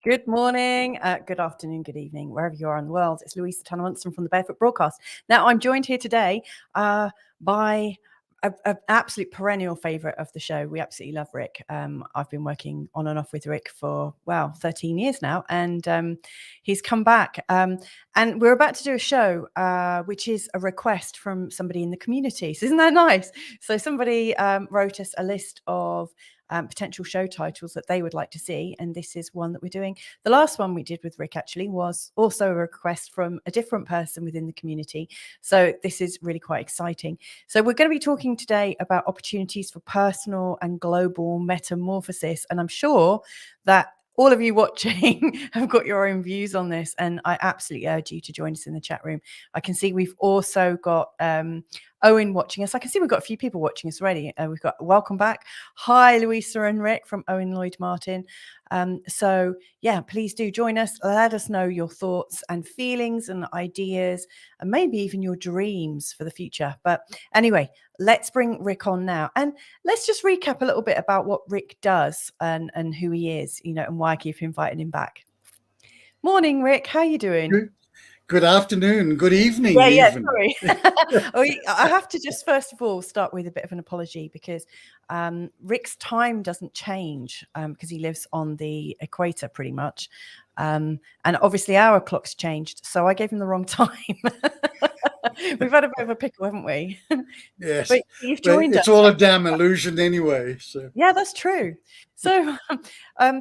Good morning, good afternoon, good evening, wherever you are in the world. It's Louisa Munson from the Barefoot Broadcast. Now, I'm joined here today by an absolute perennial favourite of the show. We absolutely love Rick. I've been working on and off with Rick for, 13 years now, and he's come back. And we're about to do a show, which is a request from somebody in the community. So isn't that nice? So somebody wrote us a list of potential show titles that they would like to see, and this is one that we're doing. The last one we did with Rick actually was also a request from a different person within the community, so this is really quite exciting. So we're going to be talking today about opportunities for personal and global metamorphosis, and I'm sure that all of you watching have got your own views on this, and I absolutely urge you to join us in the chat room. I can see we've also got Owen watching us. I can see we've got a few people watching us already. We've got welcome back. Hi, Louisa and Rick from Owen Lloyd Martin. So yeah, please do join us. Let us know your thoughts and feelings and ideas, and maybe even your dreams for the future. But anyway, let's bring Rick on now, and let's just recap a little bit about what Rick does and who he is, and why I keep inviting him back. Morning, Rick. How are you doing? Good afternoon. Good evening. Yeah, sorry. I have to just first of all start with a bit of an apology, because Rick's time doesn't change because he lives on the equator pretty much. And obviously our clock's changed, so I gave him the wrong time. We've had a bit of a pickle, haven't we? Yes. But you've joined us. It's all a damn illusion anyway. So. Yeah, that's true. So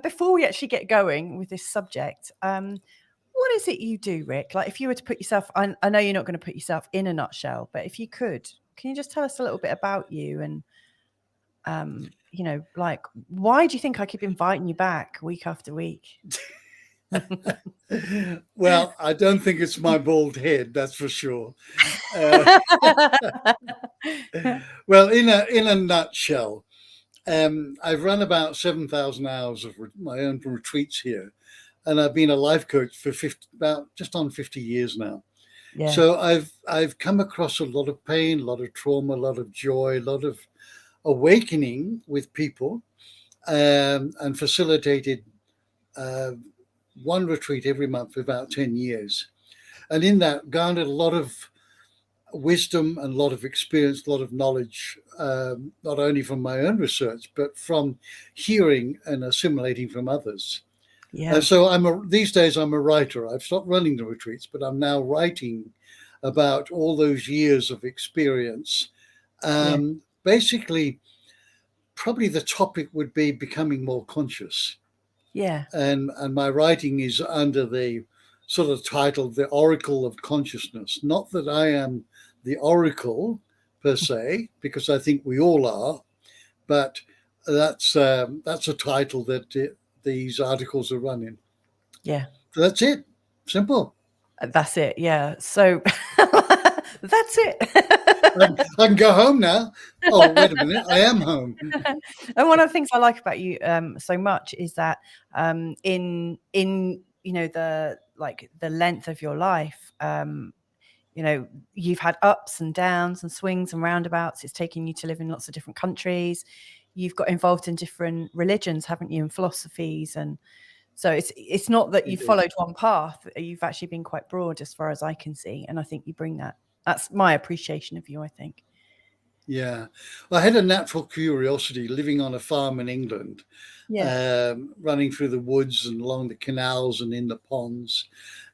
before we actually get going with this subject, what is it you do, Rick? Like, if you were to put yourself, I know you're not going to put yourself in a nutshell, but if you could, can you just tell us a little bit about you and, like, why do you think I keep inviting you back week after week? Well, I don't think it's my bald head, that's for sure. Well, in a nutshell, I've run about 7,000 hours of my own retreats here. And I've been a life coach for just on 50 years now. Yeah. So I've come across a lot of pain, a lot of trauma, a lot of joy, a lot of awakening with people, and facilitated one retreat every month for about 10 years. And in that, garnered a lot of wisdom and a lot of experience, a lot of knowledge, not only from my own research, but from hearing and assimilating from others. Yeah. So these days I'm a writer. I've stopped running the retreats, but I'm now writing about all those years of experience. Basically, probably the topic would be becoming more conscious. Yeah. And my writing is under the sort of title, The Oracle of Consciousness. Not that I am the oracle per se, because I think we all are, but that's a title that these articles are running. Yeah. So that's it. Simple. That's it. Yeah. So that's it. I can go home now. Oh, wait a minute. I am home. And one of the things I like about you so much is that in the length of your life, you've had ups and downs and swings and roundabouts. It's taken you to live in lots of different countries. You've got involved in different religions, haven't you, and philosophies, and so it's not that you've followed one path. You've actually been quite broad, as far as I can see, and I think you bring that. That's my appreciation of you, I think. Yeah, well, I had a natural curiosity living on a farm in England, running through the woods and along the canals and in the ponds.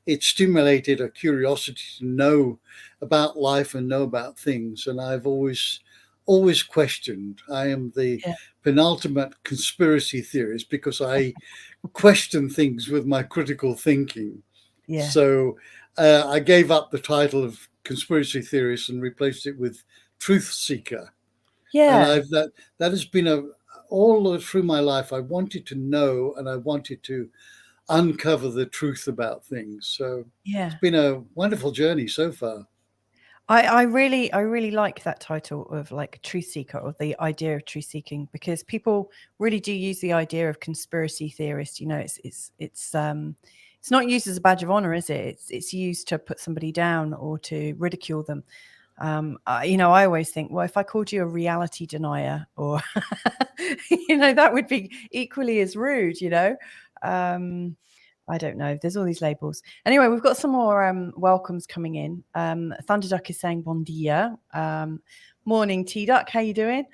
It stimulated a curiosity to know about life and know about things, and I've always questioned. I am the penultimate conspiracy theorist because I question things with my critical thinking. Yeah. So I gave up the title of conspiracy theorist and replaced it with truth seeker. Yeah. And that has been all through my life, I wanted to know and I wanted to uncover the truth about things. So it's Yeah. been a wonderful journey so far. I really like that title of like truth seeker, or the idea of truth seeking, because people really do use the idea of conspiracy theorist. You know, it's not used as a badge of honor, is it? It's used to put somebody down or to ridicule them. You know, I always think, well, if I called you a reality denier, or you know, that would be equally as rude. You know. I don't know. There's all these labels. Anyway, we've got some more welcomes coming in. Thunderduck is saying bon dia. Morning, T-Duck. How you doing?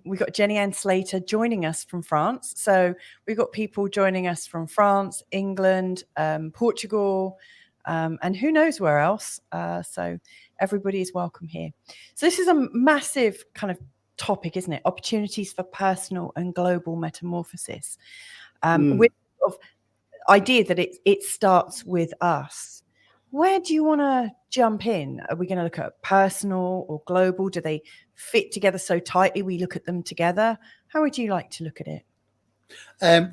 We've got Jenny Ann Slater joining us from France. So we've got people joining us from France, England, Portugal, and who knows where else. So everybody is welcome here. So this is a massive kind of topic, isn't it? Opportunities for personal and global metamorphosis. With sort of idea that it starts with us. Where do you want to jump in? Are we going to look at personal or global? Do they fit together so tightly we look at them together? How would you like to look at it?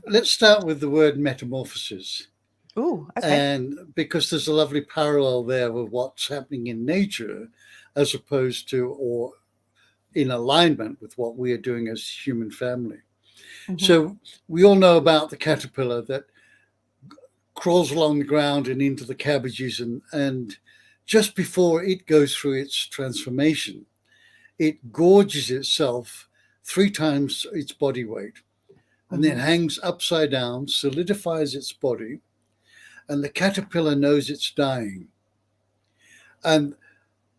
Let's start with the word metamorphosis. Oh, okay. And because there's a lovely parallel there with what's happening in nature, as opposed to, or in alignment with what we are doing as human family. Mm-hmm. So we all know about the caterpillar that crawls along the ground and into the cabbages, and just before it goes through its transformation, it gorges itself 3 times its body weight, and then hangs upside down, solidifies its body, and the caterpillar knows it's dying. And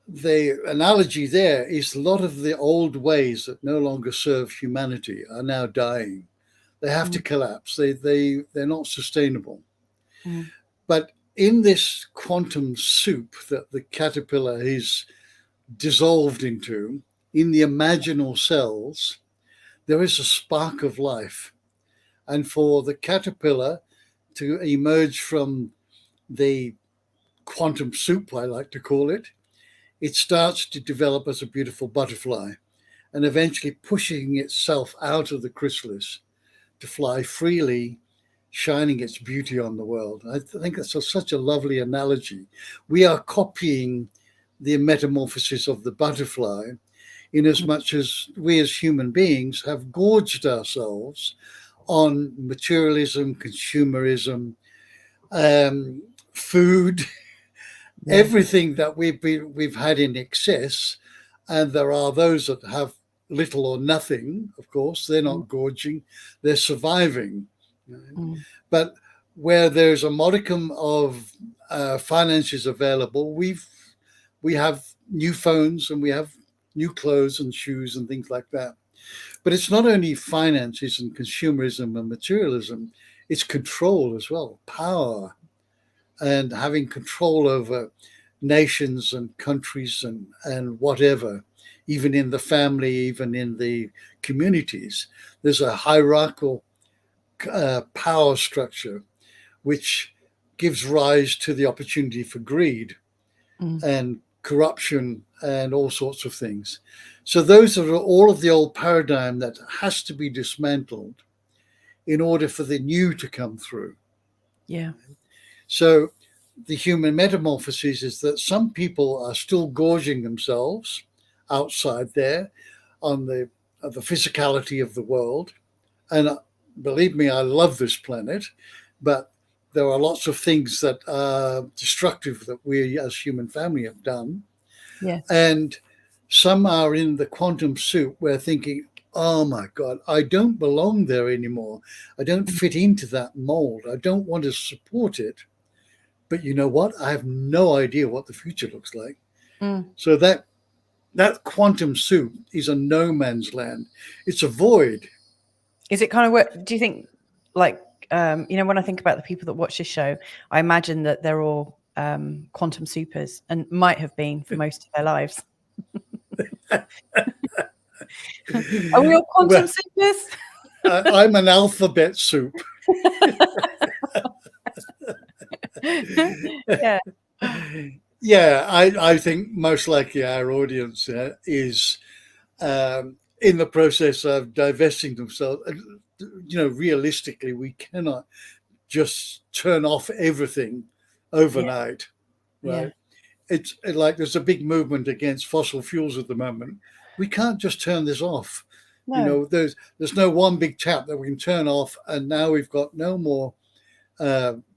the analogy there is a lot of the old ways that no longer serve humanity are now dying. They have to collapse. They're not sustainable. But in this quantum soup that the caterpillar is dissolved into, in the imaginal cells, there is a spark of life. And for the caterpillar to emerge from the quantum soup, I like to call it, it starts to develop as a beautiful butterfly, and eventually pushing itself out of the chrysalis to fly freely, shining its beauty on the world. I think that's such a lovely analogy. We are copying the metamorphosis of the butterfly, in as much as we as human beings have gorged ourselves on materialism, consumerism, food, everything that we've had in excess. And there are those that have little or nothing. Of course, they're not gorging; they're surviving. But where there's a modicum of finances available, we have new phones and we have new clothes and shoes and things like that. But it's not only finances and consumerism and materialism, it's control as well, power, and having control over nations and countries and whatever, even in the family, even in the communities. There's a hierarchical power structure which gives rise to the opportunity for greed and corruption and all sorts of things. So those are all of the old paradigm that has to be dismantled in order for the new to come through. Yeah. So the human metamorphosis is that some people are still gorging themselves outside there on the physicality of the world. And believe me, I love this planet, but there are lots of things that are destructive that we as human family have done. Yeah. And some are in the quantum soup where thinking, oh my God, I don't belong there anymore. I don't fit into that mold. I don't want to support it. But you know what? I have no idea what the future looks like. So that quantum soup is a no man's land. It's a void. Is it kind of what do you think, like, you know, when I think about the people that watch this show, I imagine that they're all quantum supers and might have been for most of their lives. Are we all quantum supers? I'm an alphabet soup. Yeah. Yeah, I think most likely our audience is in the process of divesting themselves. Realistically, we cannot just turn off everything overnight, right? It's like there's a big movement against fossil fuels at the moment. We can't just turn this off. No. There's no one big tap that we can turn off, and now we've got no more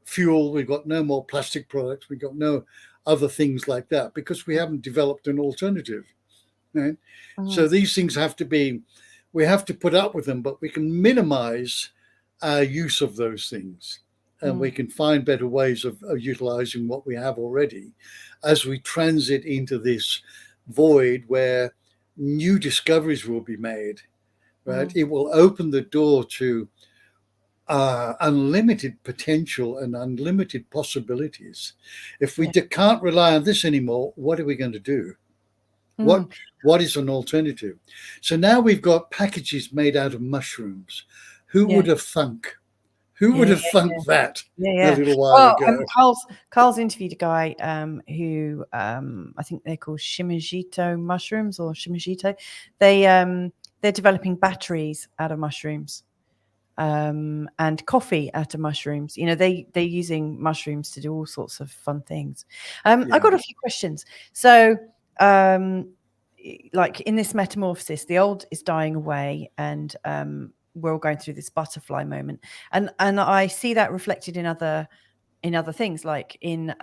fuel, we've got no more plastic products, we've got no other things like that because we haven't developed an alternative. Right? So these things we have to put up with them, but we can minimize our use of those things, and we can find better ways of utilizing what we have already as we transit into this void where new discoveries will be made. Right? It will open the door to unlimited potential and unlimited possibilities. If we can't rely on this anymore, what are we going to do? What is an alternative? So now we've got packages made out of mushrooms. Who would have thunk? Who would have thunk that a little while ago? Carl's interviewed a guy who I think they're called Shimajito mushrooms or Shimajito. They're developing batteries out of mushrooms. And coffee out of mushrooms. They're using mushrooms to do all sorts of fun things. I got a few questions. So, like in this metamorphosis, the old is dying away, and we're all going through this butterfly moment. And I see that reflected in other things, like in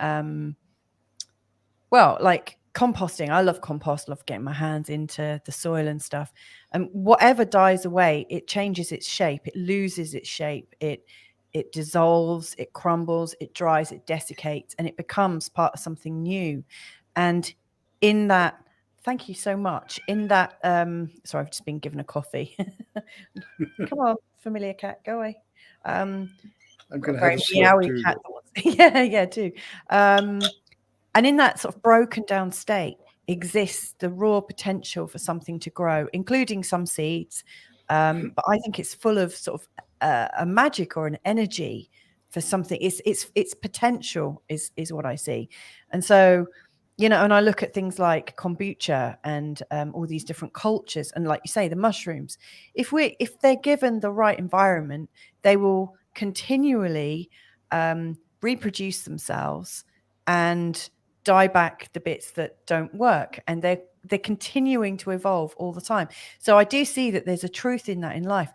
like composting. I love compost, love getting my hands into the soil and stuff. And whatever dies away, it changes its shape, it loses its shape, it dissolves, it crumbles, it dries, it desiccates, and it becomes part of something new. And in that, thank you so much. In that, sorry, I've just been given a coffee. Come on, familiar cat, go away. I'm going to have a slip too. Cat. Yeah, too. And in that sort of broken down state exists the raw potential for something to grow, including some seeds. But I think it's full of sort of a magic or an energy for something. It's potential is what I see. And so, and I look at things like kombucha and all these different cultures, and like you say, the mushrooms. If they're given the right environment, they will continually reproduce themselves and die back the bits that don't work, and they're continuing to evolve all the time. So I do see that there's a truth in that in life,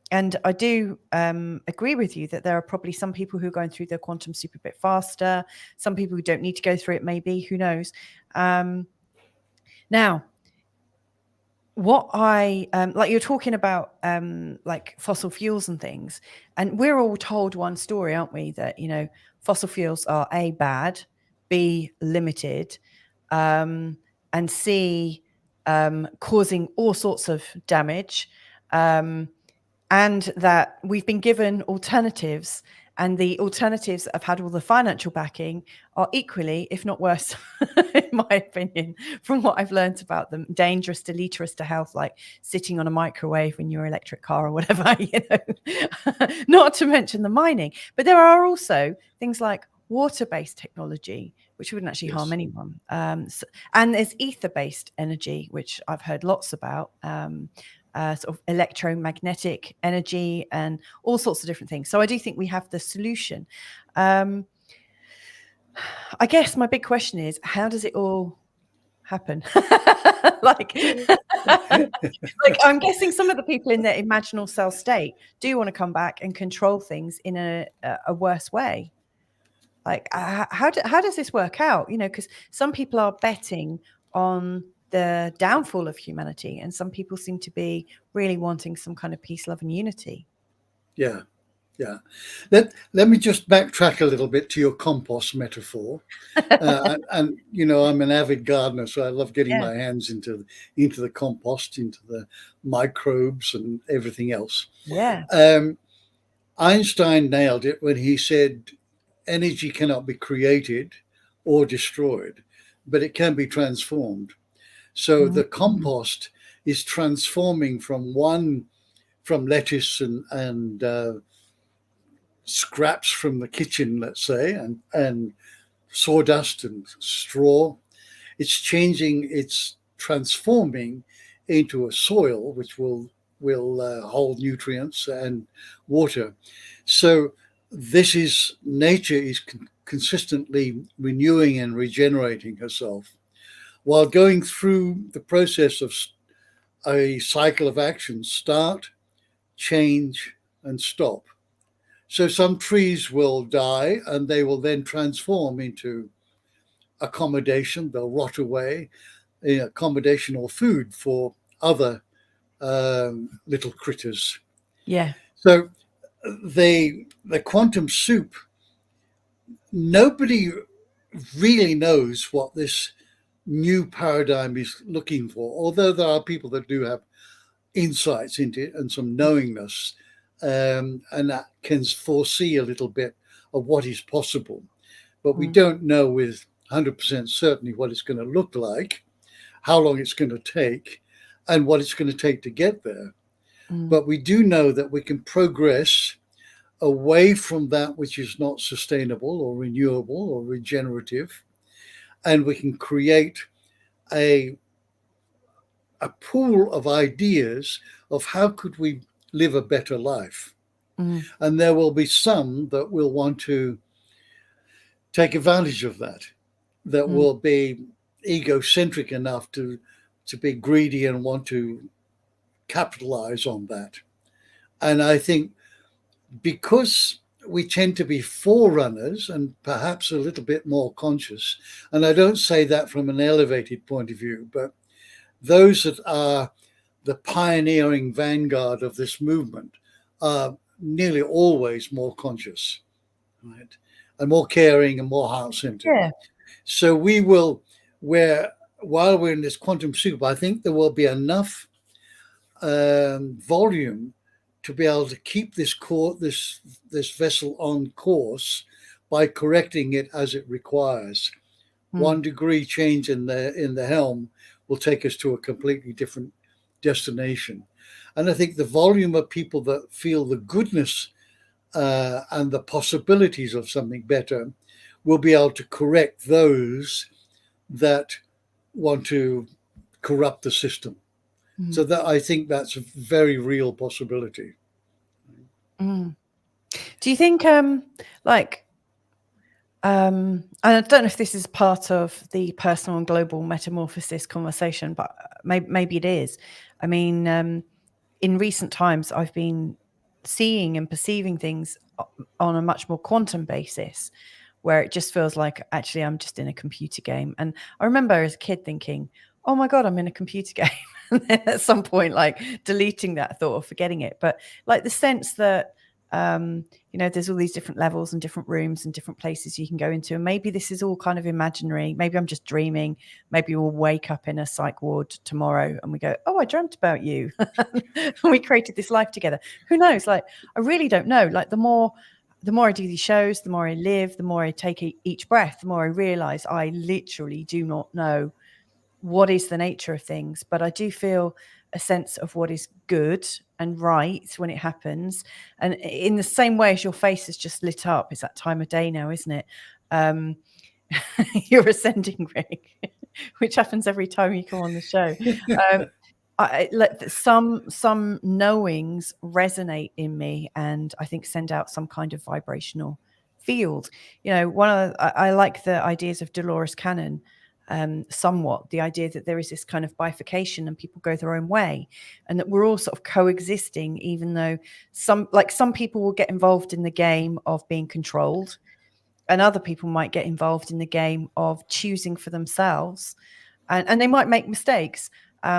and I do agree with you that there are probably some people who are going through their quantum soup a bit faster, some people who don't need to go through it, maybe, who knows. Now, what I like, you're talking about like fossil fuels and things, and we're all told one story, aren't we, that fossil fuels are A, bad, B, limited, and C, causing all sorts of damage, and that we've been given alternatives, and the alternatives that have had all the financial backing are equally, if not worse, in my opinion, from what I've learned about them, dangerous, deleterious to health, like sitting on a microwave in your electric car or whatever, not to mention the mining. But there are also things like water-based technology, which wouldn't actually harm anyone. And there's ether-based energy, which I've heard lots about, sort of electromagnetic energy and all sorts of different things. So I do think we have the solution. I guess my big question is, how does it all happen? like I'm guessing some of the people in their imaginal cell state do want to come back and control things in a worse way. Like, how does this work out? Because some people are betting on the downfall of humanity, and some people seem to be really wanting some kind of peace, love, and unity. Yeah. Let me just backtrack a little bit to your compost metaphor. And I'm an avid gardener, so I love getting my hands into the compost, into the microbes and everything else. Yeah. Einstein nailed it when he said, energy cannot be created or destroyed, but it can be transformed. So the compost is transforming from lettuce and scraps from the kitchen, let's say, and sawdust and straw. It's changing, it's transforming into a soil which will hold nutrients and water. So this is nature is consistently renewing and regenerating herself while going through the process of a cycle of action: start, change, and stop. So some trees will die and they will then transform into accommodation. They'll rot away, accommodation or food for other little critters. Yeah. So the quantum soup, nobody really knows what this new paradigm is looking for, although there are people that do have insights into it and some knowingness, and that can foresee a little bit of what is possible. But we don't know with 100% certainty what it's going to look like, how long it's going to take, and what it's going to take to get there. But we do know that we can progress away from that which is not sustainable or renewable or regenerative, and we can create a pool of ideas of how could we live a better life. And there will be some that will want to take advantage of that, that will be egocentric enough to be greedy and want to capitalize on that. And I think because we tend to be forerunners and perhaps a little bit more conscious, and I don't say that from an elevated point of view, but those that are the pioneering vanguard of this movement are nearly always more conscious, right? And more caring and more heart-centered. Yeah. So we will, while we're in this quantum soup, I think there will be enough volume to be able to keep this vessel on course by correcting it as it requires. 1 degree change in the helm will take us to a completely different destination. And I think the volume of people that feel the goodness and the possibilities of something better will be able to correct those that want to corrupt the system. So that I think that's a very real possibility. Do you think and I don't know if this is part of the personal and global metamorphosis conversation, but maybe it is. I mean, in recent times, I've been seeing and perceiving things on a much more quantum basis, where it just feels like actually I'm just in a computer game. And I remember as a kid thinking, oh my God, I'm in a computer game. And then at some point, like deleting that thought or forgetting it. But like the sense that, there's all these different levels and different rooms and different places you can go into. And maybe this is all kind of imaginary. Maybe I'm just dreaming. Maybe we'll wake up in a psych ward tomorrow and we go, oh, I dreamt about you. And we created this life together. Who knows? Like, I really don't know. Like the more I do these shows, the more I live, the more I take each breath, the more I realize I literally do not know what is the nature of things, but I do feel a sense of what is good and right when it happens. And in the same way as your face is just lit up, it's that time of day now, isn't it? You're ascending, Rick, which happens every time you come on the show. I let some knowings resonate in me, and I think send out some kind of vibrational field. I like the ideas of Dolores Cannon. Somewhat the idea that there is this kind of bifurcation and people go their own way, and that we're all sort of coexisting, even though some people will get involved in the game of being controlled, and other people might get involved in the game of choosing for themselves, and they might make mistakes. We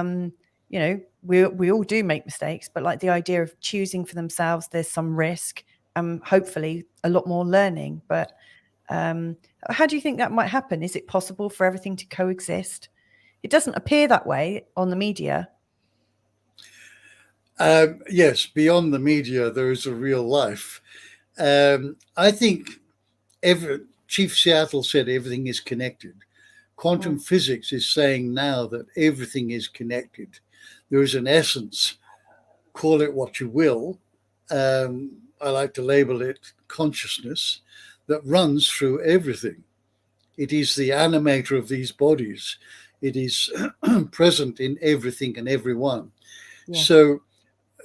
all do make mistakes, but like the idea of choosing for themselves, there's some risk, hopefully a lot more learning. But how do you think that might happen? Is it possible for everything to coexist? It doesn't appear that way on the media. Yes, beyond the media, there is a real life. I think Chief Seattle said everything is connected. Quantum physics is saying now that everything is connected. There is an essence, call it what you will. I like to label it consciousness, that runs through everything. It is the animator of these bodies. It is present in everything and everyone. Yeah. So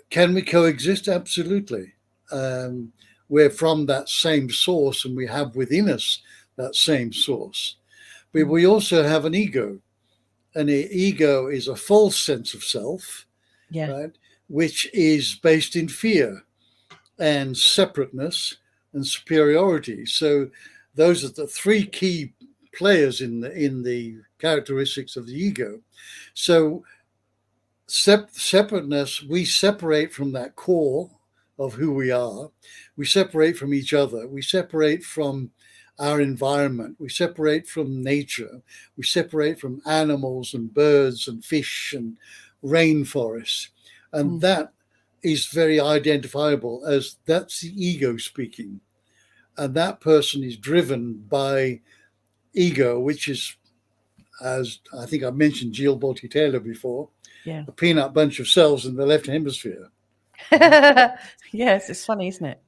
can we coexist? Absolutely. We're from that same source, and we have within us that same source. But we also have an ego. And the ego is a false sense of self, Yeah. right? Which is based in fear and separateness and superiority. So those are the three key players in the characteristics of the ego. So separateness, we separate from that core of who we are. We separate from each other. We separate from our environment. We separate from nature. We separate from animals and birds and fish and rainforests. And that is very identifiable as that's the ego speaking. And that person is driven by ego, which is, as I think I mentioned Jill Bolte Taylor before, Yeah. a peanut bunch of cells in the left hemisphere. Yes, it's funny, isn't it?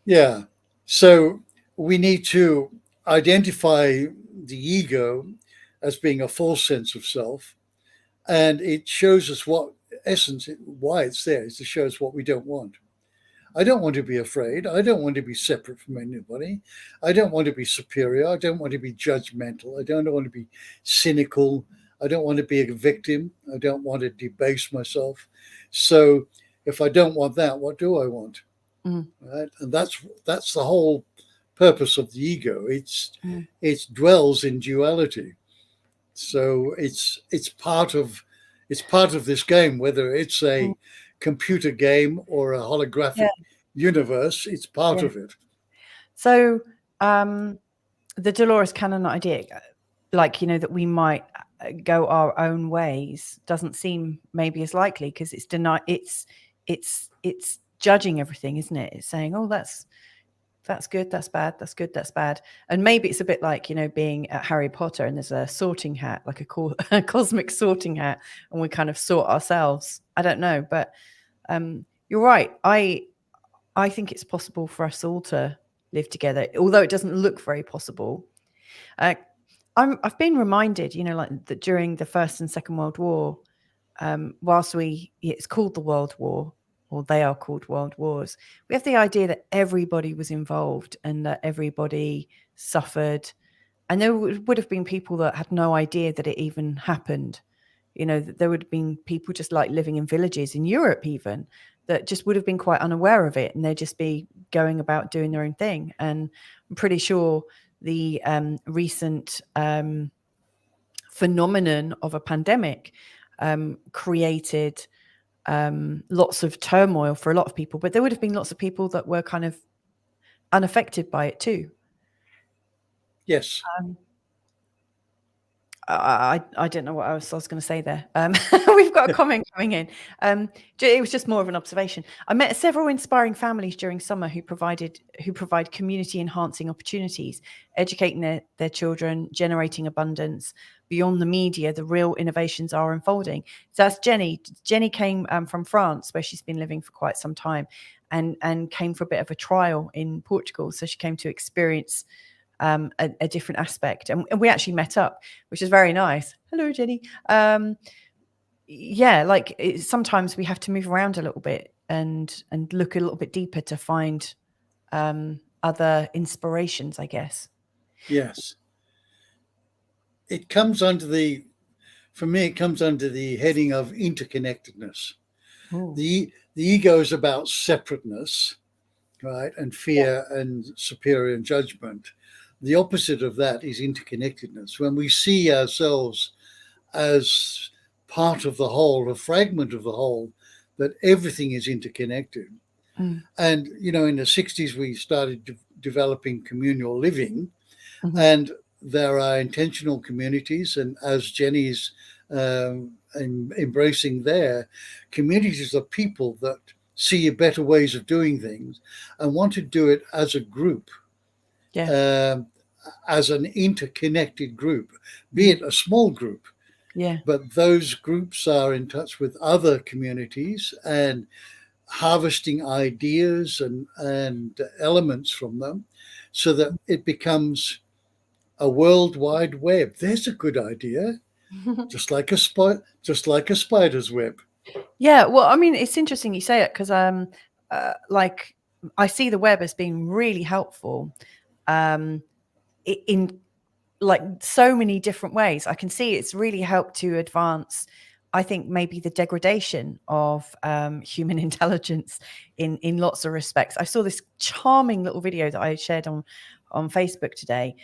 Yeah. So we need to identify the ego as being a false sense of self. And it shows us what essence, why it's there, is to show us what we don't want. I don't want to be afraid. I don't want to be separate from anybody. I don't want to be superior. I don't want to be judgmental. I don't want to be cynical. I don't want to be a victim. I don't want to debase myself. So if I don't want that, what do I want? Right? And that's the whole purpose of the ego. It dwells in duality. So it's part of this game, whether it's a computer game or a holographic universe. It's part of it. So the Dolores Cannon idea, like, that we might go our own ways, doesn't seem maybe as likely, because it's judging everything, isn't it? It's saying, oh, that's good, that's bad, that's good, that's bad. And maybe it's a bit like, being at Harry Potter and there's a sorting hat, like a cosmic sorting hat, and we kind of sort ourselves. I don't know, but you're right. I think it's possible for us all to live together, although it doesn't look very possible. I've been reminded, like that during the First and Second World War, whilst it's called the World War, or they are called world wars, we have the idea that everybody was involved and that everybody suffered. And there would have been people that had no idea that it even happened. That there would have been people just like living in villages in Europe even, that just would have been quite unaware of it, and they'd just be going about doing their own thing. And I'm pretty sure the recent phenomenon of a pandemic created lots of turmoil for a lot of people, but there would have been lots of people that were kind of unaffected by it too. Yes. I don't know what else I was going to say there. We've got a comment coming in. It was just more of an observation. I met several inspiring families during summer who provide community enhancing opportunities, educating their children, generating abundance. Beyond the media, the real innovations are unfolding. So that's Jenny. Jenny came from France, where she's been living for quite some time, and came for a bit of a trial in Portugal. So she came to experience a different aspect, and we actually met up, which is very nice. Hello, Jenny. Sometimes we have to move around a little bit and look a little bit deeper to find other inspirations, I guess. Yes. It comes under the heading of interconnectedness. Ooh. The ego is about separateness, right, and fear and superior judgment. The opposite of that is interconnectedness. When we see ourselves as part of the whole, a fragment of the whole, that everything is interconnected. And, in the 60s, we started developing communal living, and there are intentional communities. And as Jenny's embracing there, communities of people that see better ways of doing things and want to do it as a group. As an interconnected group, be it a small group. But those groups are in touch with other communities and harvesting ideas and elements from them, so that it becomes a world wide web. There's a good idea. just like a spider's web. Yeah, well, I mean, it's interesting you say it because like I see the web as being really helpful in like so many different ways. I can see it's really helped to advance, I think, maybe the degradation of human intelligence in lots of respects. I saw this charming little video that I shared on Facebook today,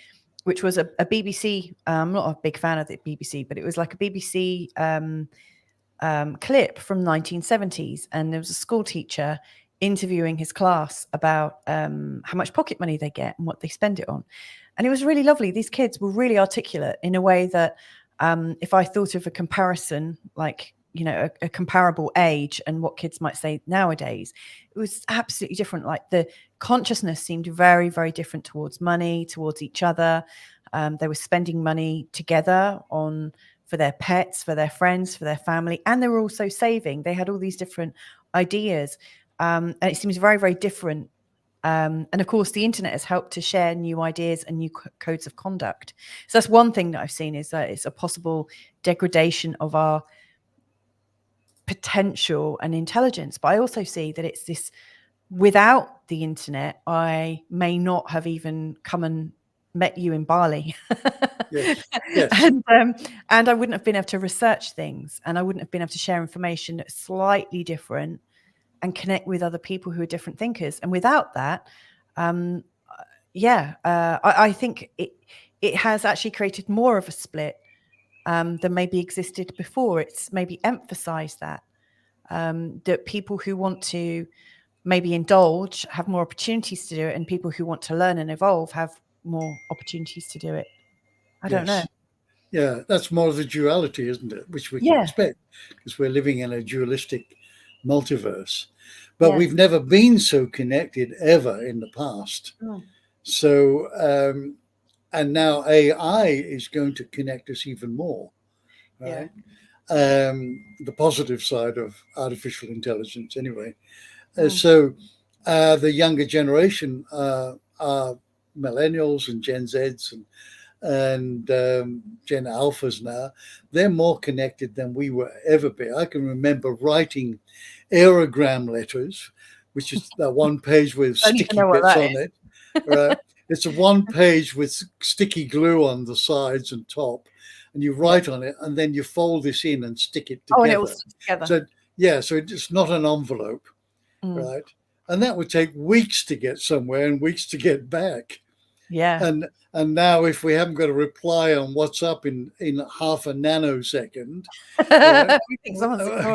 which was a BBC. I'm not a big fan of the BBC, but it was like a BBC clip from 1970s, and there was a school teacher interviewing his class about how much pocket money they get and what they spend it on. And it was really lovely. These kids were really articulate in a way that if I thought of a comparison, like, you know, a comparable age and what kids might say nowadays, it was absolutely different. Like the consciousness seemed very, very different towards money, towards each other. They were spending money together for their pets, for their friends, for their family, and they were also saving. They had all these different ideas, and it seems very, very different. And of course, the internet has helped to share new ideas and new codes of conduct. So that's one thing that I've seen, is that it's a possible degradation of our potential and intelligence. But I also see that it's this, without the internet, I may not have even come and met you in Bali. Yes. Yes. And I wouldn't have been able to research things, and I wouldn't have been able to share information that's slightly different and connect with other people who are different thinkers. And without that, I think it has actually created more of a split than maybe existed before. It's maybe emphasized that people who want to maybe indulge have more opportunities to do it, and people who want to learn and evolve have more opportunities to do it. I don't know. Yeah, that's more of the duality, isn't it? Which we can expect, because we're living in a dualistic multiverse. But we've never been so connected ever in the past. So, and now AI is going to connect us even more, right? The positive side of artificial intelligence, anyway. So the younger generation are millennials and Gen Zs and Gen Alphas now. They're more connected than we will ever be. I can remember writing aerogram letters, which is that one page with sticky bits on it. Right? It's a one page with sticky glue on the sides and top, and you write on it, and then you fold this in and stick it together. Oh, and it will stick together. So it's not an envelope, right? And that would take weeks to get somewhere and weeks to get back. Yeah. And now, if we haven't got a reply on WhatsApp in half a nanosecond,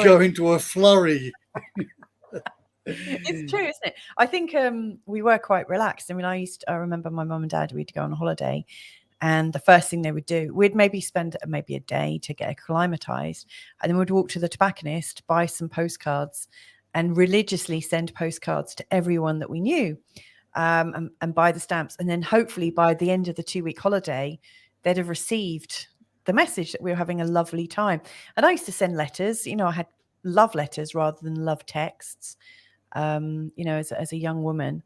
go into a flurry. It's true, isn't it? I think we were quite relaxed. I mean, I remember my mum and dad, we'd go on a holiday, and the first thing they would do, we'd maybe spend a day to get acclimatized, and then we'd walk to the tobacconist, buy some postcards, and religiously send postcards to everyone that we knew. And buy the stamps, and then hopefully by the end of the 2-week holiday, they'd have received the message that we were having a lovely time. And I used to send letters. You know, I had love letters rather than love texts. You know, as a young woman,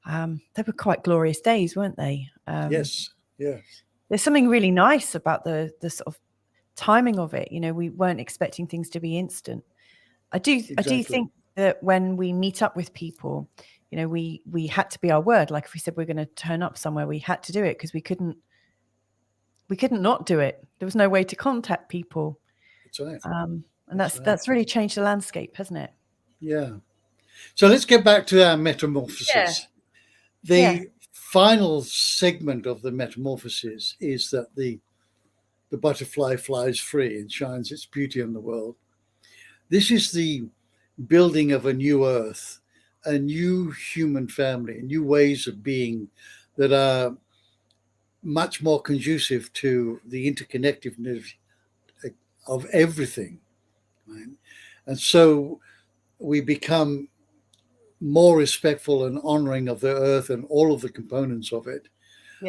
they were quite glorious days, weren't they? Yes. There's something really nice about the sort of timing of it. You know, we weren't expecting things to be instant. I do think that when we meet up with people, you know, we had to be our word. Like if we said we're going to turn up somewhere, we had to do it, because we couldn't not do it. There was no way to contact people. That's right. And that's really changed the landscape, hasn't it? Yeah. So let's get back to our metamorphosis. The final segment of the metamorphosis is that the butterfly flies free and shines its beauty on the world. This is the building of a new earth, a new human family, new ways of being that are much more conducive to the interconnectedness of everything. Right? And so we become more respectful and honoring of the earth and all of the components of it.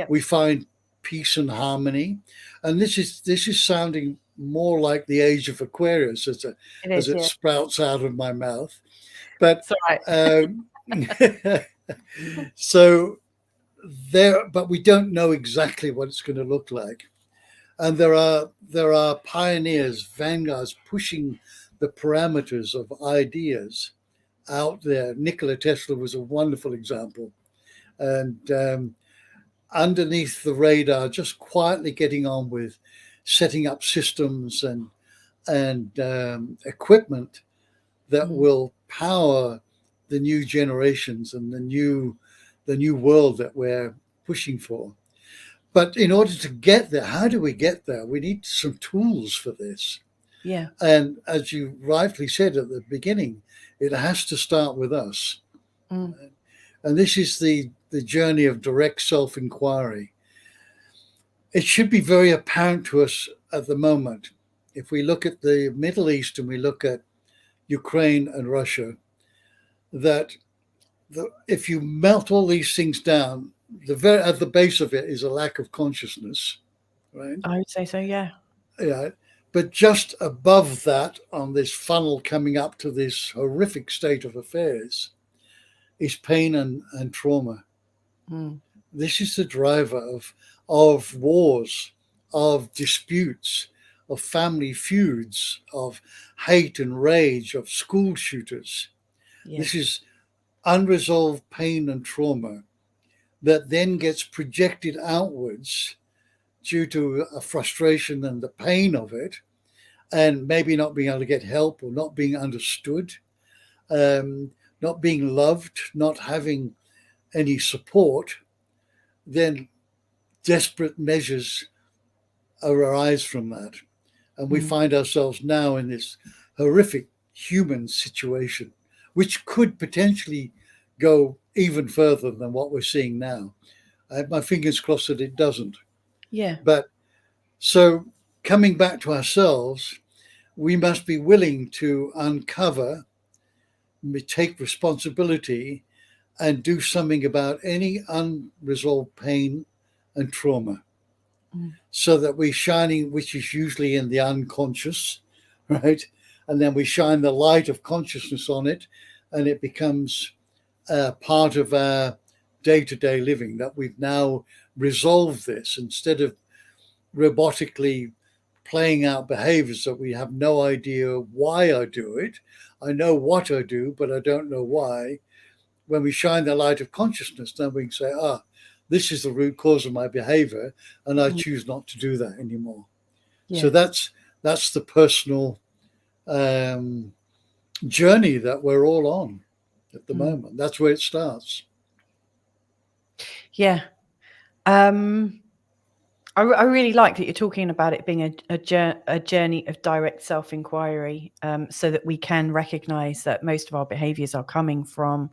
We find peace and harmony. And this is sounding more like the age of Aquarius as it sprouts out of my mouth. But but we don't know exactly what it's going to look like. And there are pioneers, vanguards pushing the parameters of ideas out there. Nikola Tesla was a wonderful example. And underneath the radar, just quietly getting on with setting up systems and equipment that will power the new generations and the new world that we're pushing for. But in order to get there, how do we get there? We need some tools for this. Yeah. And as you rightly said at the beginning, it has to start with us. And this is the journey of direct self-inquiry. It should be very apparent to us at the moment. If we look at the Middle East and we look at Ukraine and Russia, that if you melt all these things down, at the base of it is a lack of consciousness, right? I would say so, yeah. Yeah. But just above that, on this funnel coming up to this horrific state of affairs, is pain and trauma. This is the driver of wars, of disputes, of family feuds, of hate and rage, of school shooters. Yeah. This is unresolved pain and trauma that then gets projected outwards due to a frustration and the pain of it, and maybe not being able to get help or not being understood, not being loved, not having any support. Then desperate measures arise from that. And we find ourselves now in this horrific human situation, which could potentially go even further than what we're seeing now. I have my fingers crossed that it doesn't. Yeah. But so coming back to ourselves, we must be willing to uncover, take responsibility, and do something about any unresolved pain and trauma. So that we're shining, which is usually in the unconscious, right? And then we shine the light of consciousness on it, and it becomes part of our day-to-day living, that we've now resolved this instead of robotically playing out behaviors that we have no idea why I do it. I know what I do, but I don't know why. When we shine the light of consciousness, then we can say, this is the root cause of my behavior, and I choose not to do that anymore. Yeah. So that's the personal journey that we're all on at the moment. That's where it starts. Yeah. I really like that you're talking about it being a journey of direct self-inquiry, so that we can recognize that most of our behaviors are coming from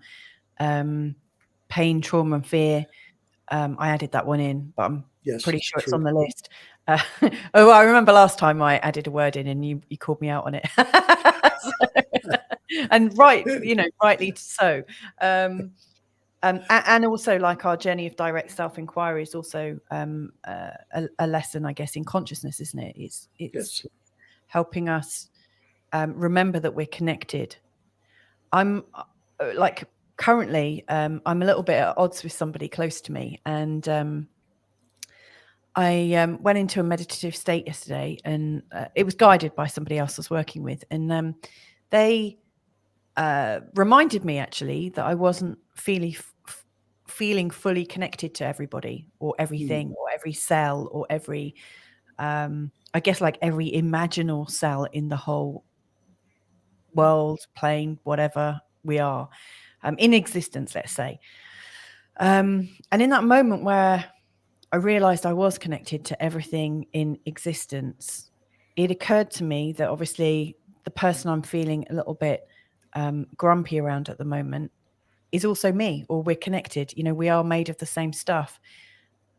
pain, trauma, and fear. I added that one in, but I'm pretty sure it's on the list. I remember last time I added a word in and you called me out on it. And rightly so. And also, like, our journey of direct self-inquiry is also a lesson, I guess, in consciousness, isn't it? It's helping us remember that we're connected. I'm currently, I'm a little bit at odds with somebody close to me, and I went into a meditative state yesterday, and it was guided by somebody else I was working with, and they reminded me actually that I wasn't feeling fully connected to everybody or everything or every cell or every, I guess, like every imaginal cell in the whole world, plane, whatever we are, in existence, let's say. And in that moment where I realized I was connected to everything in existence, it occurred to me that obviously the person I'm feeling a little bit grumpy around at the moment is also me, or we're connected. We are made of the same stuff.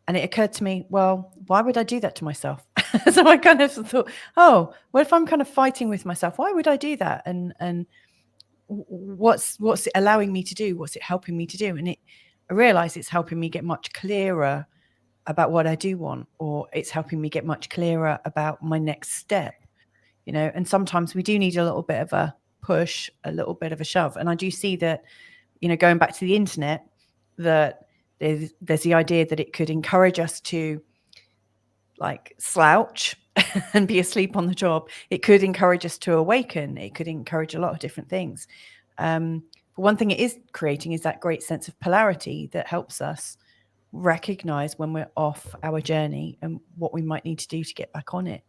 And it occurred to me, well, why would I do that to myself? So I kind of thought, what if I'm kind of fighting with myself? Why would I do that? And what's it allowing me to do? What's it helping me to do? And I realized it's helping me get much clearer about what I do want, or it's helping me get much clearer about my next step, and sometimes we do need a little bit of a push, a little bit of a shove. And I do see that, going back to the internet, that there's the idea that it could encourage us to like slouch and be asleep on the job. It could encourage us to awaken. It could encourage a lot of different things. But one thing it is creating is that great sense of polarity that helps us recognize when we're off our journey and what we might need to do to get back on it.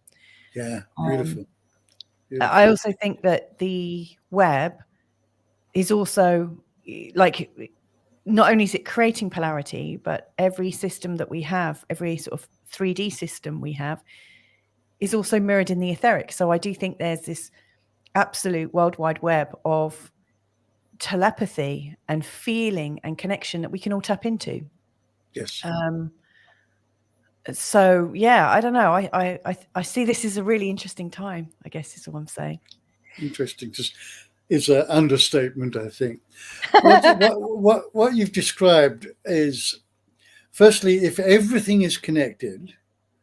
Yeah, beautiful. I also think that the web is also like, not only is it creating polarity, but every system that we have, every sort of 3D system we have, is also mirrored in the etheric. So I do think there's this absolute worldwide web of telepathy and feeling and connection that we can all tap into. Yes. So yeah, I don't know. I see this as a really interesting time, I guess is all I'm saying. Interesting. Just is an understatement, I think. What you've described is, firstly, if everything is connected,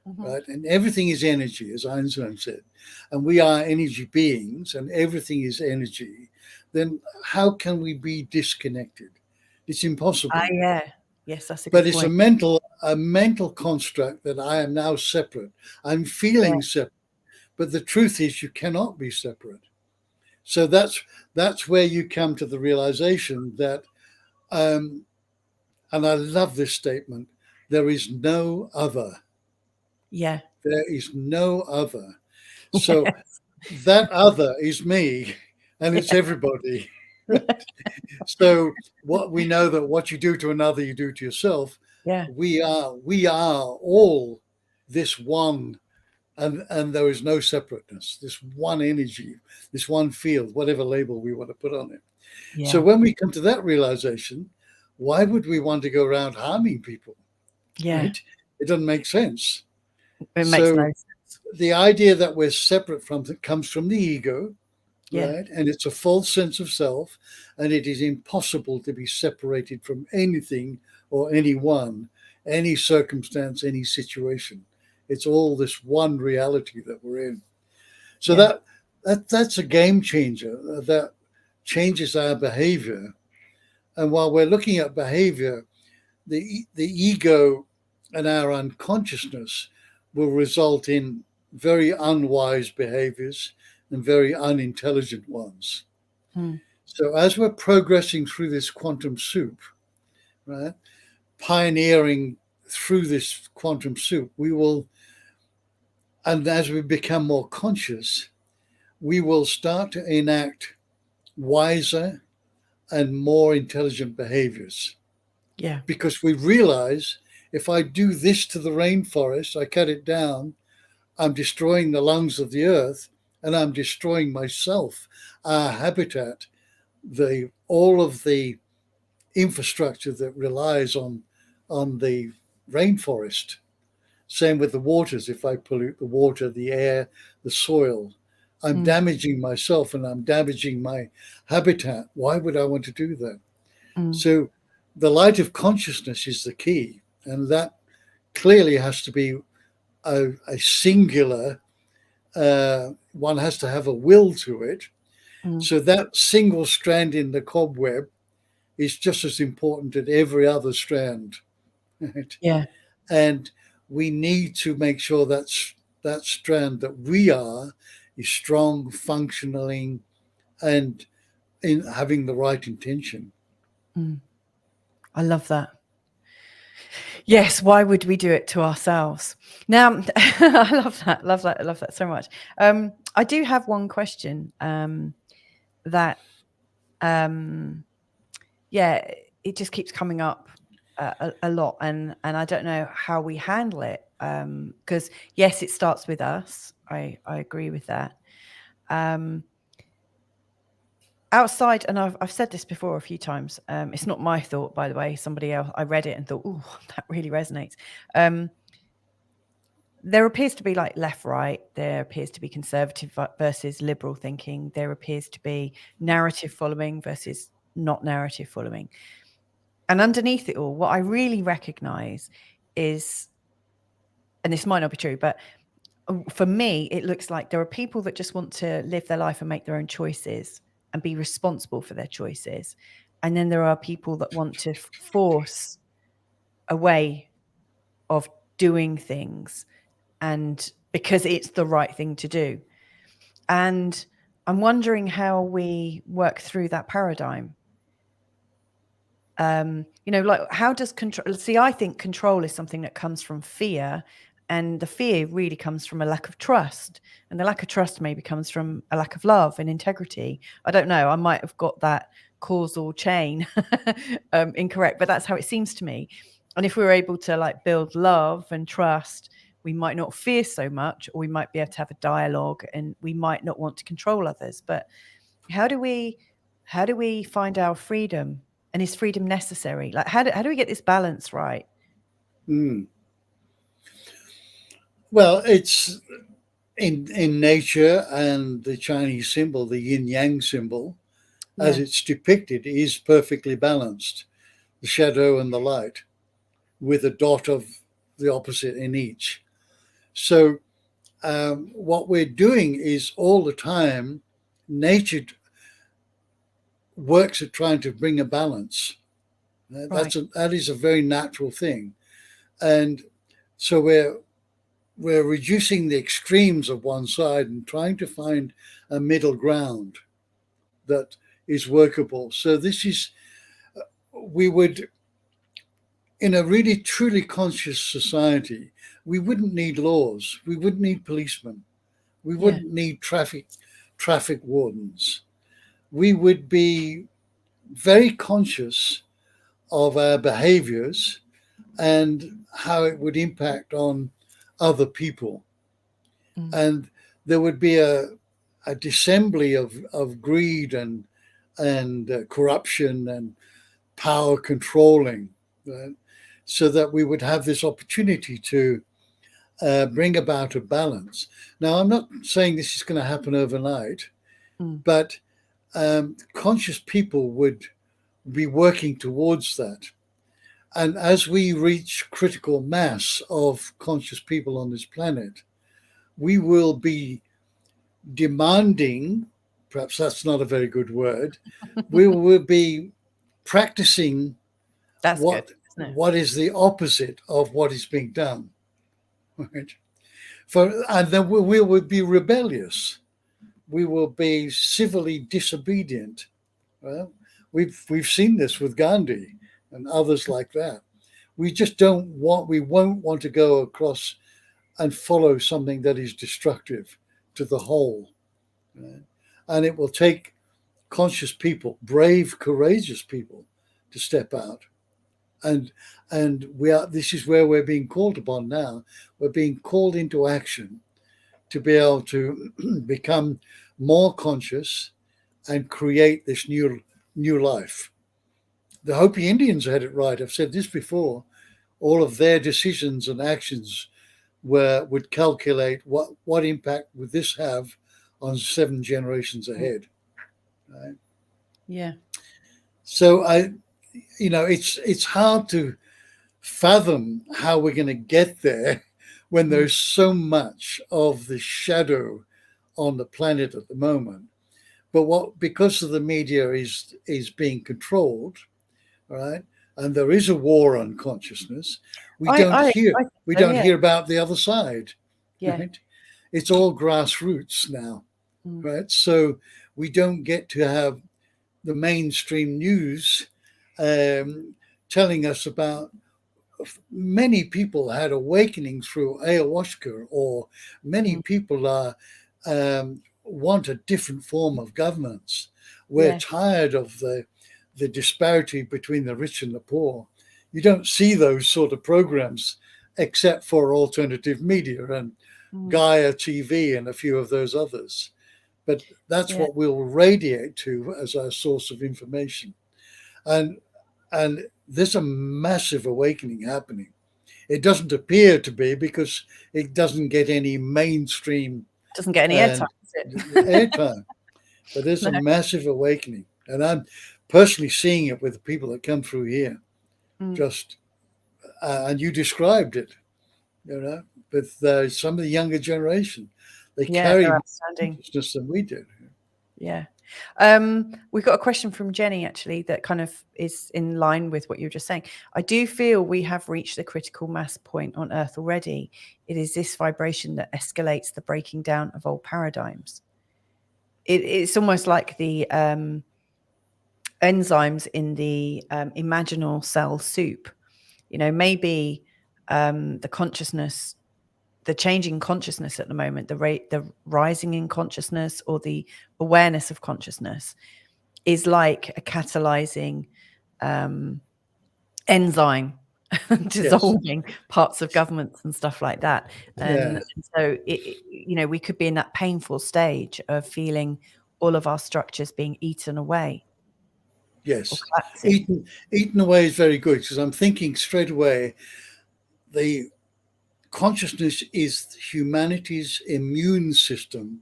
right, and everything is energy, as Einstein said, and we are energy beings, and everything is energy, then how can we be disconnected? It's impossible. Yeah. Yes, that's a good But point. it's a mental construct that I am now separate. I'm feeling separate. But the truth is you cannot be separate. So that's where you come to the realization that, and I love this statement, there is no other. Yeah. There is no other. So that other is me, and it's everybody. So what we know that what you do to another, you do to yourself. Yeah. We are all this one, and there is no separateness. This one energy, this one field, whatever label we want to put on it. Yeah. So when we come to that realization, why would we want to go around harming people? Yeah. Right? It doesn't make sense. It makes no sense. The idea that we're separate from it comes from the ego, Yeah. right? And it's a false sense of self, and it is impossible to be separated from anything or anyone, any circumstance, any situation. It's all this one reality that we're in. So that's a game changer that changes our behavior. And while we're looking at behavior, the ego and our unconsciousness will result in very unwise behaviors and very unintelligent ones. So as we're progressing through this quantum soup, right, pioneering through this quantum soup, we will, and as we become more conscious, we will start to enact wiser and more intelligent behaviors. Yeah. Because we realize if I do this to the rainforest, I cut it down, I'm destroying the lungs of the earth, and I'm destroying myself, our habitat, all of the infrastructure that relies on the rainforest. Same with the waters. If I pollute the water, the air, the soil, I'm damaging myself and I'm damaging my habitat. Why would I want to do that? So the light of consciousness is the key, and that clearly has to be a singular, one has to have a will to it. So that single strand in the cobweb is just as important as every other strand. Right? Yeah. And we need to make sure that strand that we are is strong, functioning, and in having the right intention. I love that. Yes, why would we do it to ourselves? Now, I love that so much. I do have one question that, it just keeps coming up a lot, and I don't know how we handle it, because yes, it starts with us. I agree with that. Outside, and I've said this before a few times, it's not my thought, by the way. Somebody else, I read it and thought, oh, that really resonates. There appears to be like left, right. There appears to be conservative versus liberal thinking. There appears to be narrative following versus not narrative following. And underneath it all, what I really recognize is, and this might not be true, but for me, it looks like there are people that just want to live their life and make their own choices and be responsible for their choices. And then there are people that want to force a way of doing things and because it's the right thing to do. And I'm wondering how we work through that paradigm. Like, how does control? See, I think control is something that comes from fear, and the fear really comes from a lack of trust, and the lack of trust maybe comes from a lack of love and integrity. I don't know. I might have got that causal chain incorrect, but that's how it seems to me. And if we were able to like build love and trust, we might not fear so much, or we might be able to have a dialogue, and we might not want to control others. But how do we find our freedom? And is freedom necessary? Like, how do we get this balance right? Well, it's in nature, and the Chinese symbol, the yin yang symbol, as it's depicted, is perfectly balanced. The shadow and the light, with a dot of the opposite in each. So what we're doing is all the time, nature works at trying to bring a balance. That is a very natural thing. And so we're reducing the extremes of one side and trying to find a middle ground that is workable. So we would, in a really truly conscious society, we wouldn't need laws. We wouldn't need policemen. We wouldn't need traffic wardens. We would be very conscious of our behaviors and how it would impact on other people. And there would be a dissembly of greed and corruption and power controlling, right? So that we would have this opportunity to bring about a balance. Now, I'm not saying this is going to happen overnight, but conscious people would be working towards that. And as we reach critical mass of conscious people on this planet, we will be demanding, perhaps that's not a very good word, we will be practicing what is the opposite of what is being done. Right? And then we will be rebellious. We will be civilly disobedient. Well, we've seen this with Gandhi and others like that. We won't want to go across and follow something that is destructive to the whole. Right? And it will take conscious people, brave, courageous people, to step out. And this is where we're being called upon now. We're being called into action to be able to become more conscious and create this new life. The Hopi Indians had it right. I've said this before. All of their decisions and actions would calculate what impact would this have on 7 generations ahead. Right? Yeah. So it's hard to fathom how we're going to get there when there's so much of the shadow on the planet at the moment. But because of the media is being controlled, right? And there is a war on consciousness. We don't hear about the other side. Yeah. Right? It's all grassroots now, right? So we don't get to have the mainstream news telling us about many people had awakenings through ayahuasca, or many people want a different form of governance. We're tired of the disparity between the rich and the poor. You don't see those sort of programs except for alternative media and Gaia TV and a few of those others. But that's what we'll radiate to as our source of information. And there's a massive awakening happening. It doesn't appear to be because it doesn't get any mainstream. Doesn't get any airtime. Airtime. But there's a massive awakening. And I'm personally seeing it with the people that come through here. Just, and you described it, with some of the younger generation. They carry more consciousness than we did. Yeah. We've got a question from Jenny, actually, that kind of is in line with what you were just saying. I do feel we have reached the critical mass point on Earth already. It is this vibration that escalates the breaking down of old paradigms. It's almost like the enzymes in the imaginal cell soup. Maybe the consciousness, the changing consciousness at the moment, the rising in consciousness or the awareness of consciousness is like a catalyzing enzyme dissolving parts of governments and stuff like that. And so, we could be in that painful stage of feeling all of our structures being eaten away. Yes. Eaten away is very good, because I'm thinking straight away, the consciousness is humanity's immune system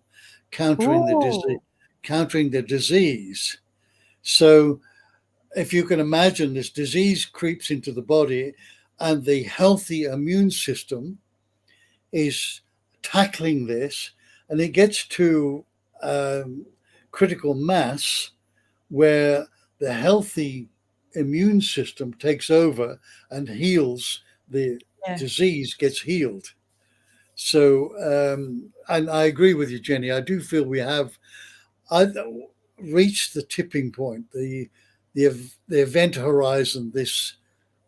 countering the disease. So if you can imagine, this disease creeps into the body and the healthy immune system is tackling this, and it gets to critical mass where the healthy immune system takes over and heals, the disease gets healed. So, and I agree with you, Jenny. I do feel I've reached the tipping point, the event horizon, this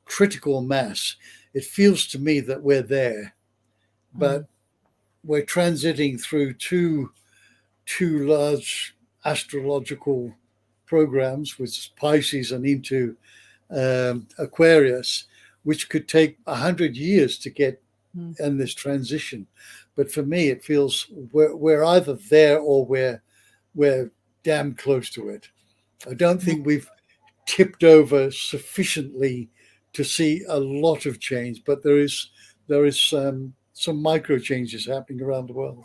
critical mass. It feels to me that we're there, but we're transiting through two large astrological programs, with Pisces and into Aquarius, which could take 100 years to get in this transition. But for me, it feels we're either there or we're damn close to it. I don't think we've tipped over sufficiently to see a lot of change, but there is some micro changes happening around the world.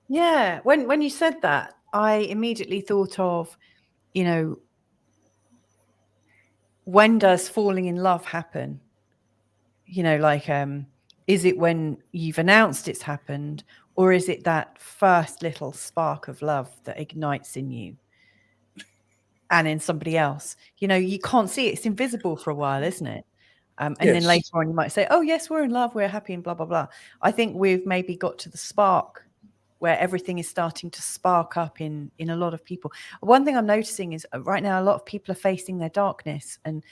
Yeah, when you said that, I immediately thought of, when does falling in love happen? Is it when you've announced it's happened, or is it that first little spark of love that ignites in you and in somebody else? You can't see it. It's invisible for a while, isn't it? And then later on you might say, oh yes, we're in love, we're happy, and blah, blah, blah. I think we've maybe got to the spark where everything is starting to spark up in a lot of people. One thing I'm noticing is right now, a lot of people are facing their darkness, and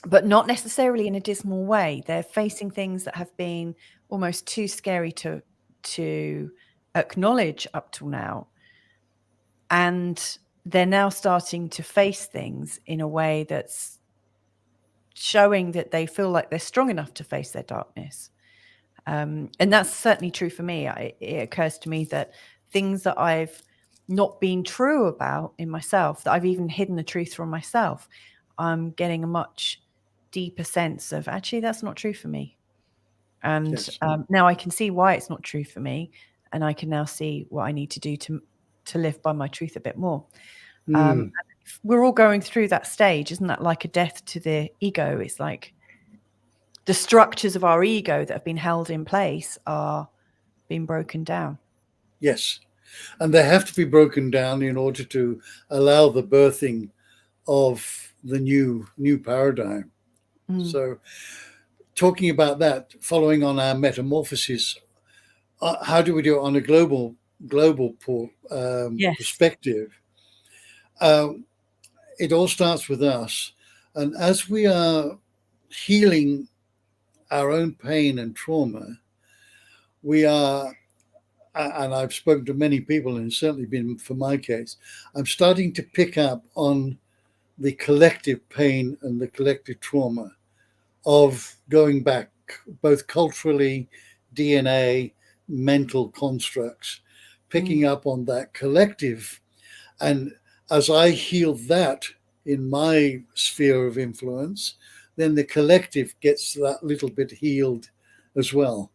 but not necessarily in a dismal way. They're facing things that have been almost too scary to acknowledge up till now. And they're now starting to face things in a way that's showing that they feel like they're strong enough to face their darkness. And that's certainly true for me. It occurs to me that things that I've not been true about in myself, that I've even hidden the truth from myself, I'm getting a much deeper sense of, actually, that's not true for me. And now I can see why it's not true for me. And I can now see what I need to do to live by my truth a bit more. We're all going through that stage. Isn't that like a death to the ego? It's like the structures of our ego that have been held in place are being broken down. Yes. And they have to be broken down in order to allow the birthing of the new paradigm. So talking about that, following on our metamorphosis, how do we do it on a global perspective? It all starts with us. And as we are healing our own pain and trauma, we are, and I've spoken to many people, and it's certainly been for my case, I'm starting to pick up on the collective pain and the collective trauma of going back, both culturally, DNA, mental constructs, picking up on that collective. And as I heal that in my sphere of influence, then the collective gets that little bit healed as well.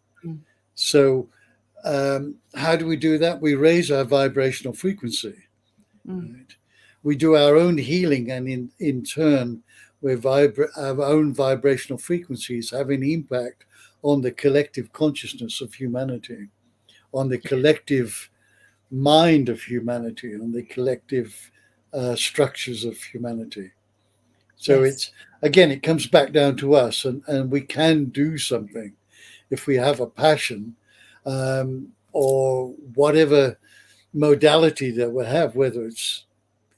So how do we do that? We raise our vibrational frequency. Right? We do our own healing, and in turn, our own vibrational frequencies have an impact on the collective consciousness of humanity, on the collective mind of humanity and the collective structures of humanity. So Yes. it comes back down to us, and we can do something if we have a passion, or whatever modality that we have, whether it's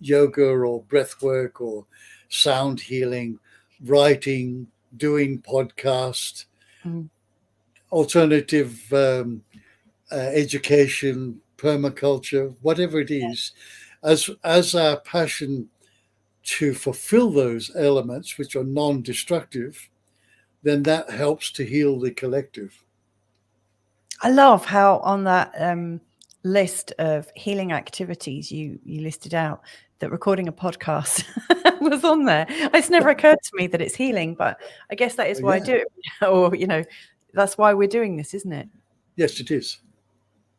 yoga or breath work or sound healing, writing, doing podcast, Mm. alternative education, permaculture, whatever it is, as our passion to fulfill those elements which are non-destructive, then that helps to heal the collective. I love how on that list of healing activities you listed out that recording a podcast was on there. It's never occurred to me that it's healing, but I guess that is why I do it. Or, that's why we're doing this, isn't it? Yes, it is.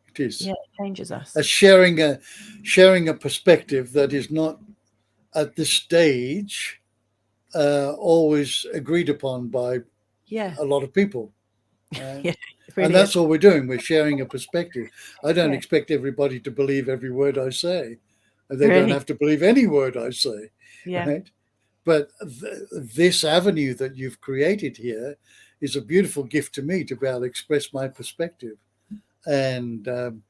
It is. Yeah, it changes us. Sharing a perspective that is not at this stage always agreed upon by a lot of people. Yeah, really and that's all we're doing. We're sharing a perspective. I don't Yeah. expect everybody to believe every word I say. They Really? don't have to believe any word I say. Yeah. Right? But this avenue that you've created here is a beautiful gift to me to be able to express my perspective. And I'm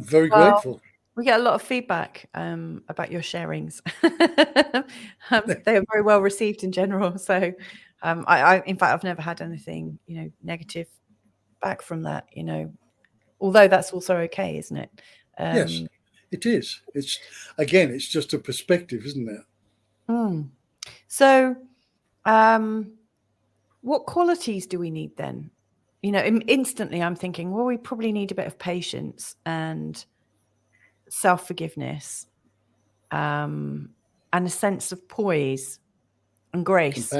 very grateful. We get a lot of feedback about your sharings. They are very well received in general. So I in fact, I've never had anything, negative back from that, although that's also okay, isn't it? Yes, it is. It's just a perspective, isn't it? So what qualities do we need then? Instantly I'm thinking, well, we probably need a bit of patience and self-forgiveness, and a sense of poise and grace.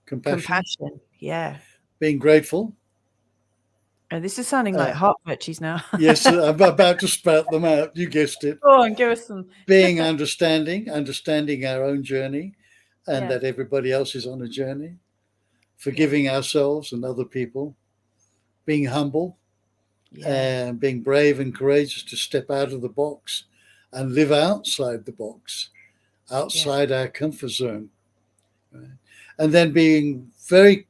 Compassion. Yeah. Being grateful. Oh, this is sounding like heart virtues now. Yes, I'm about to spout them out. You guessed it. Go on, give us some. Being understanding our own journey, and that everybody else is on a journey. Forgiving ourselves and other people. Being humble. And being brave and courageous to step out of the box and live outside the box, outside our comfort zone. Right? And then being very,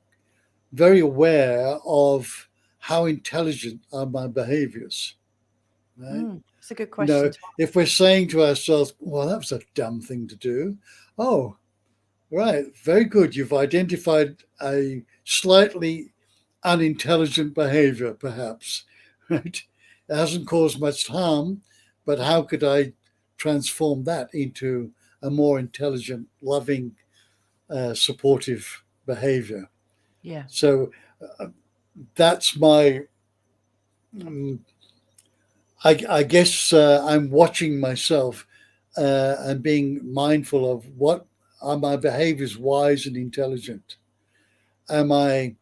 very aware of how intelligent are my behaviors. Right? It's a good question. If we're saying to ourselves, well, that was a dumb thing to do. Oh, right. Very good. You've identified a slightly unintelligent behavior, perhaps. Right? It hasn't caused much harm, but how could I transform that into a more intelligent, loving, supportive behavior? Yeah. So that's my. I guess I'm watching myself and being mindful of what are my behaviors, wise and intelligent. Am I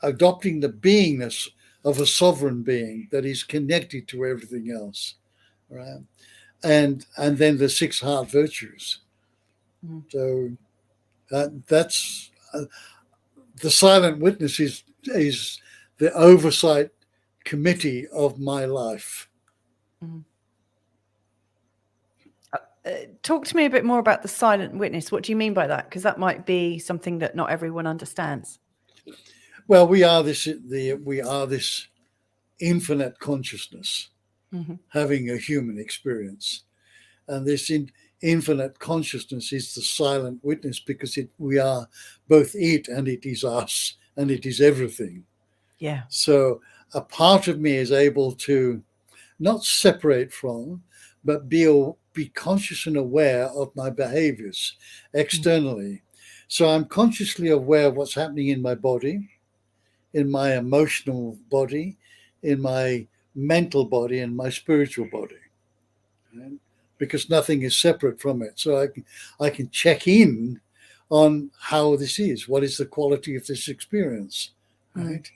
adopting the beingness of a sovereign being that is connected to everything else, right? And then the 6 heart virtues. So that's the silent witness is the oversight committee of my life. Talk to me a bit more about the silent witness. What do you mean by that? Because that might be something that not everyone understands. Well, we are this infinite consciousness, having a human experience, and this infinite consciousness is the silent witness, because we are both it and it is us and it is everything. Yeah. So a part of me is able to not separate from, but be conscious and aware of my behaviors externally. So I'm consciously aware of what's happening in my body, in my emotional body, in my mental body, and my spiritual body, right? Because nothing is separate from it. So I can check in on how this is. What is the quality of this experience, right?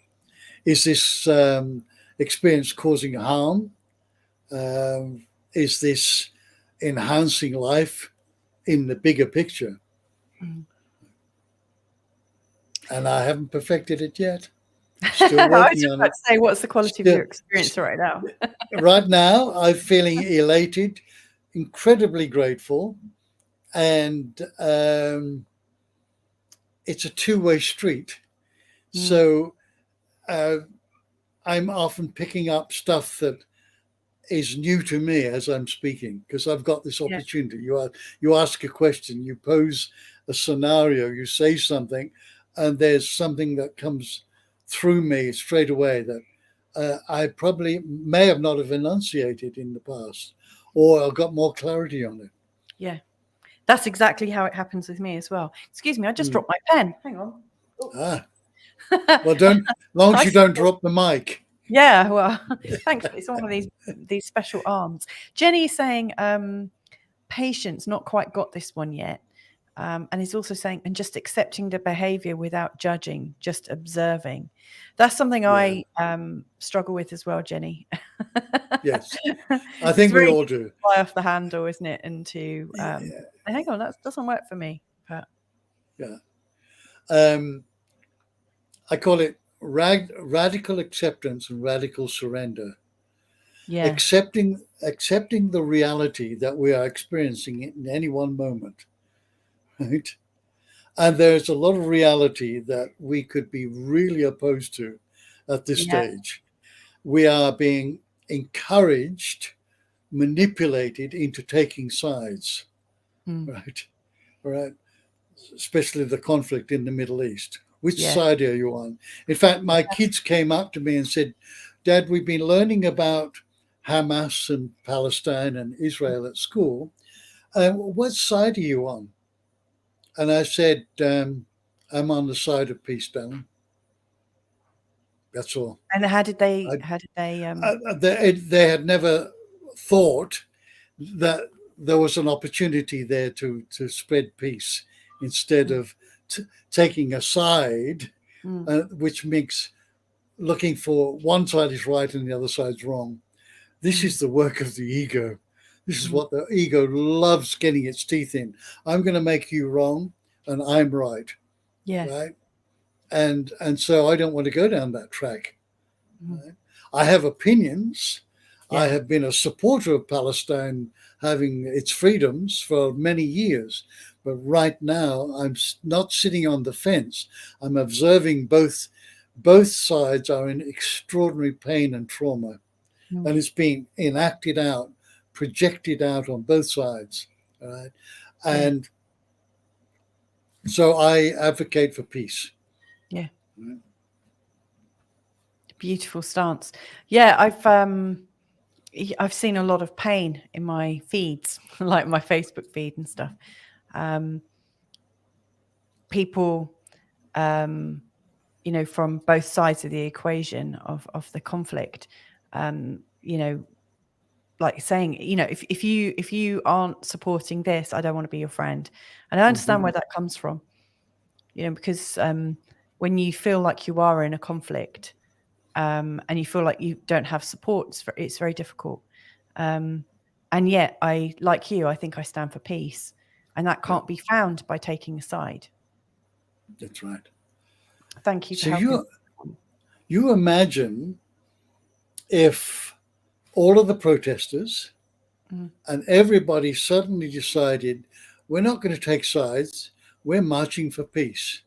Is this experience causing harm? Is this enhancing life in the bigger picture? And I haven't perfected it yet. Still I was working just on about it. to say, what's the quality of Still, your experience right now? right now, I'm feeling elated, incredibly grateful, and it's a two-way street. So I'm often picking up stuff that is new to me as I'm speaking, because I've got this Yeah. opportunity. You ask a question, you pose a scenario, you say something, and there's something that comes through me straight away that I probably may have not have enunciated in the past, or I've got more clarity on it. Yeah. That's exactly how it happens with me as well. Excuse me, I just dropped my pen. Hang on. Ah, well, don't, long as you don't drop the mic. Yeah, well, thankfully it's one of these special arms. Jenny is saying, patience, not quite got this one yet. And he's also saying, and just accepting the behavior without judging, just observing. That's something I struggle with as well, Jenny. Yes, I It's think we very all do. fly off the handle, isn't it? And to hang on, that doesn't work for me. But Yeah. I call it radical acceptance and radical surrender. yeah, Accepting the reality that we are experiencing in any one moment, right? And there's a lot of reality that we could be really opposed to at this yeah, stage. We are being encouraged, manipulated into taking sides, right? Right. Especially the conflict in the Middle East. Which yeah, side are you on? In fact, my kids came up to me and said, Dad, we've been learning about Hamas and Palestine and Israel at school. What side are you on? And I said, I'm on the side of peace, darling. That's all. And how did they? They had never thought that there was an opportunity there to spread peace instead of taking a side, which makes looking for one side is right and the other side's wrong. This is the work of the ego. This is what the ego loves getting its teeth in. I'm going to make you wrong and I'm right. Yes. Right. And so I don't want to go down that track. Right? I have opinions. I have been a supporter of Palestine having its freedoms for many years. But right now, I'm not sitting on the fence. I'm observing both sides are in extraordinary pain and trauma. And it's being enacted out, projected out on both sides. Right? And so I advocate for peace. Yeah. Right? Beautiful stance. Yeah, I've seen a lot of pain in my feeds, like my Facebook feed and stuff. People, from both sides of the equation of the conflict, like saying, if you aren't supporting this, I don't want to be your friend. And I understand where that comes from, because when you feel like you are in a conflict, and you feel like you don't have support, it's very difficult. And yet, I think I stand for peace, and that can't be found by taking a side. That's right. Thank you for So helping. you imagine if all of the protesters and everybody suddenly decided, we're not going to take sides, we're marching for peace.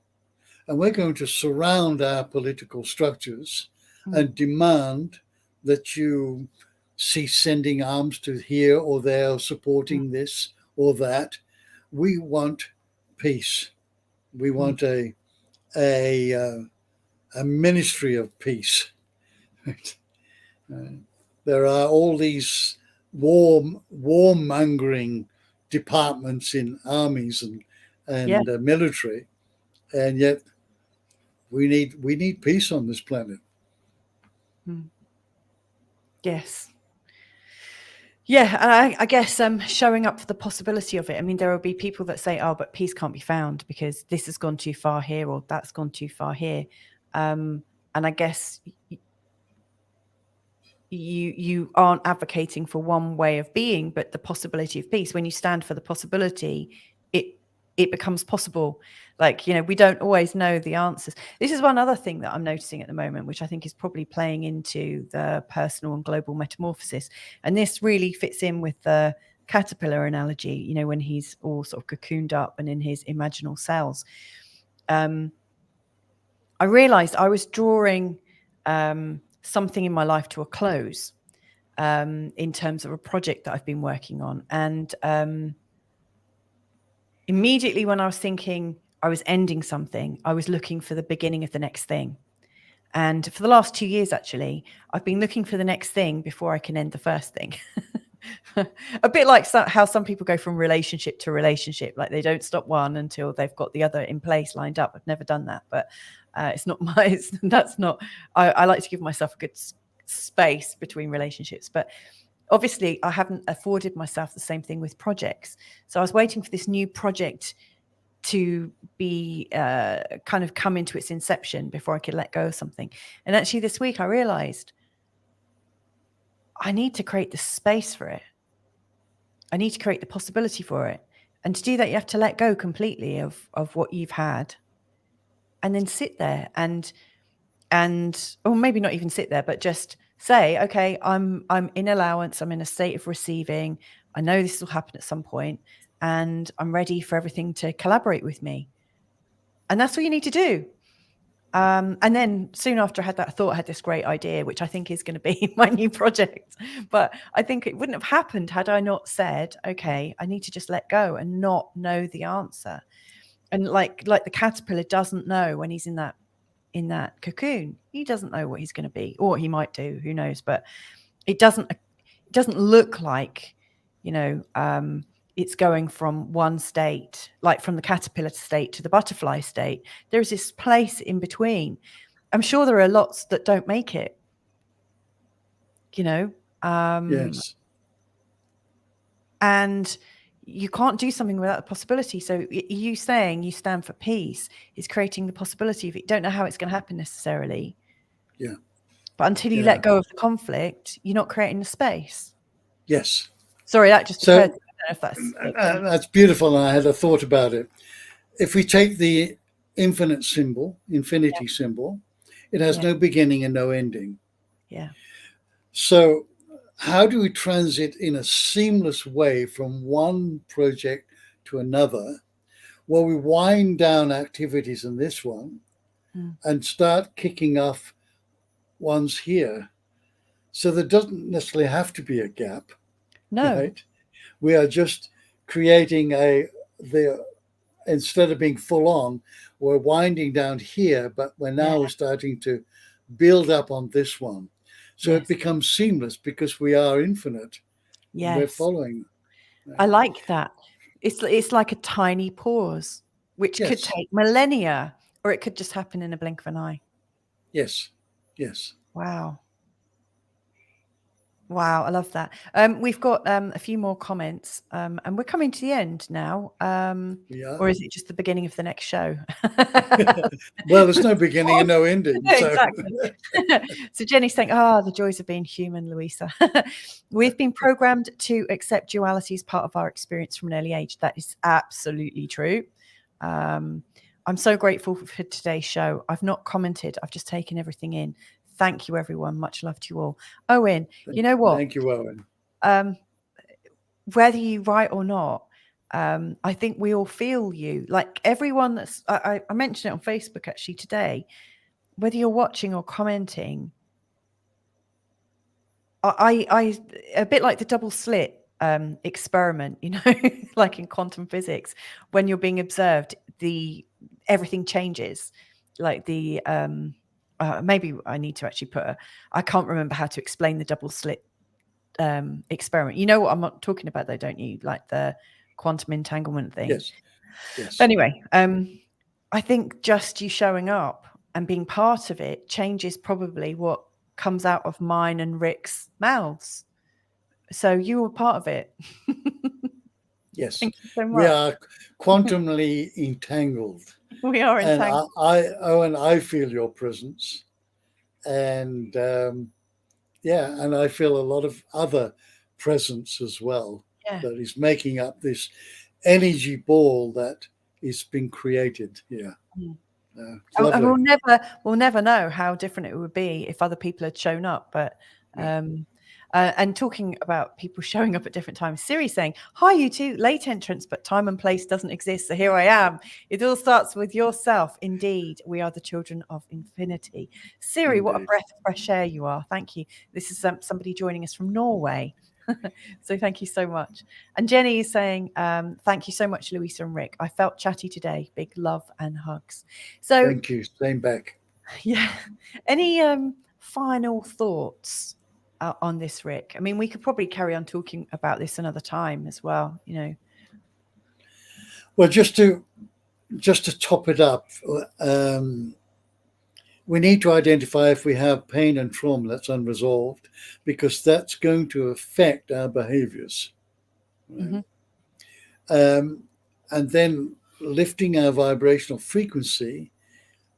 And we're going to surround our political structures and demand that you cease sending arms to here or there, supporting this or that. We want peace. We want a ministry of peace. There are all these warmongering departments in armies and military, and yet we need peace on this planet. Yes. Yeah, and I guess showing up for the possibility of it. I mean, there will be people that say, "Oh, but peace can't be found because this has gone too far here or that's gone too far here," and I guess you aren't advocating for one way of being, but the possibility of peace. When you stand for the possibility, it it becomes possible. Like, we don't always know the answers. This is one other thing that I'm noticing at the moment, which I think is probably playing into the personal and global metamorphosis. And this really fits in with the caterpillar analogy, when he's all sort of cocooned up and in his imaginal cells. I realized I was drawing something in my life to a close in terms of a project that I've been working on. And immediately when I was thinking I was ending something, I was looking for the beginning of the next thing. And for the last 2 years, actually, I've been looking for the next thing before I can end the first thing. A bit like how some people go from relationship to relationship, like they don't stop one until they've got the other in place, lined up. I've never done that, but it's not I like to give myself a good space between relationships, but obviously I haven't afforded myself the same thing with projects. So I was waiting for this new project to be kind of come into its inception before I could let go of something. And actually this week I realized I need to create the space for it. I need to create the possibility for it. And to do that, you have to let go completely of what you've had and then sit there and or maybe not even sit there, but just say, okay, I'm in allowance. I'm in a state of receiving. I know this will happen at some point, and I'm ready for everything to collaborate with me. And that's all you need to do. And then soon after I had that thought, I had this great idea, which I think is going to be my new project. But I think it wouldn't have happened had I not said, okay, I need to just let go and not know the answer. And like the caterpillar doesn't know when he's in that cocoon, he doesn't know what he's going to be, or he might do, who knows, but it doesn't look like, it's going from one state, like from the caterpillar state to the butterfly state. There's this place in between. I'm sure there are lots that don't make it, Yes. And you can't do something without the possibility. So you saying you stand for peace is creating the possibility of it. You don't know how it's going to happen necessarily. Yeah. But until you let go of the conflict, you're not creating the space. Yes. Sorry, that just occurred. I don't know if that's beautiful. And I had a thought about it. If we take the infinite symbol, infinity symbol, it has no beginning and no ending. Yeah. So how do we transit in a seamless way from one project to another? Well, we wind down activities in this one and start kicking off ones here. So there doesn't necessarily have to be a gap. No. Right? We are just creating instead of being full on, we're winding down here, but we're now starting to build up on this one. So it becomes seamless because we are infinite. Yes. We're following. Right? I like that. It's like a tiny pause, which could take millennia, or it could just happen in a blink of an eye. Yes. Yes. Wow. Wow, I love that. We've got a few more comments, and we're coming to the end now. Or is it just the beginning of the next show? Well, there's no beginning and no ending. So. Exactly. So Jenny's saying, the joys of being human, Louisa. We've been programmed to accept duality as part of our experience from an early age. That is absolutely true. I'm so grateful for today's show. I've not commented. I've just taken everything in. Thank you, everyone. Much love to you all. Owen, you know what? Thank you, Owen. Whether you write or not, I think we all feel you. Like everyone that's, I mentioned it on Facebook actually today, whether you're watching or commenting, I a bit like the double slit experiment, like in quantum physics, when you're being observed, everything changes. Like maybe I need to actually I can't remember how to explain the double slit experiment. You know what I'm talking about though, don't you? Like the quantum entanglement thing. Yes. Anyway, I think just you showing up and being part of it changes probably what comes out of mine and Rick's mouths. So you were part of it. Yes. Thank you so much. We are quantumly entangled. We are entangled. And Owen, I feel your presence. And and I feel a lot of other presence as well that is making up this energy ball that is being created here. Mm. It's And lovely. we'll never know how different it would be if other people had shown up. But and talking about people showing up at different times, Siri's saying, "Hi, you two, late entrance, but time and place doesn't exist. So here I am. It all starts with yourself. Indeed, we are the children of infinity." Siri, what a Indeed. breath of fresh air you are. Thank you. This is somebody joining us from Norway. So thank you so much. And Jenny is saying, thank you so much, Louisa and Rick. I felt chatty today. Big love and hugs. So Thank you. Same back. yeah. Any final thoughts on this, Rick? I mean, we could probably carry on talking about this another time as well, you know. Well, just to top it up, we need to identify if we have pain and trauma that's unresolved, because that's going to affect our behaviors. Right? And then lifting our vibrational frequency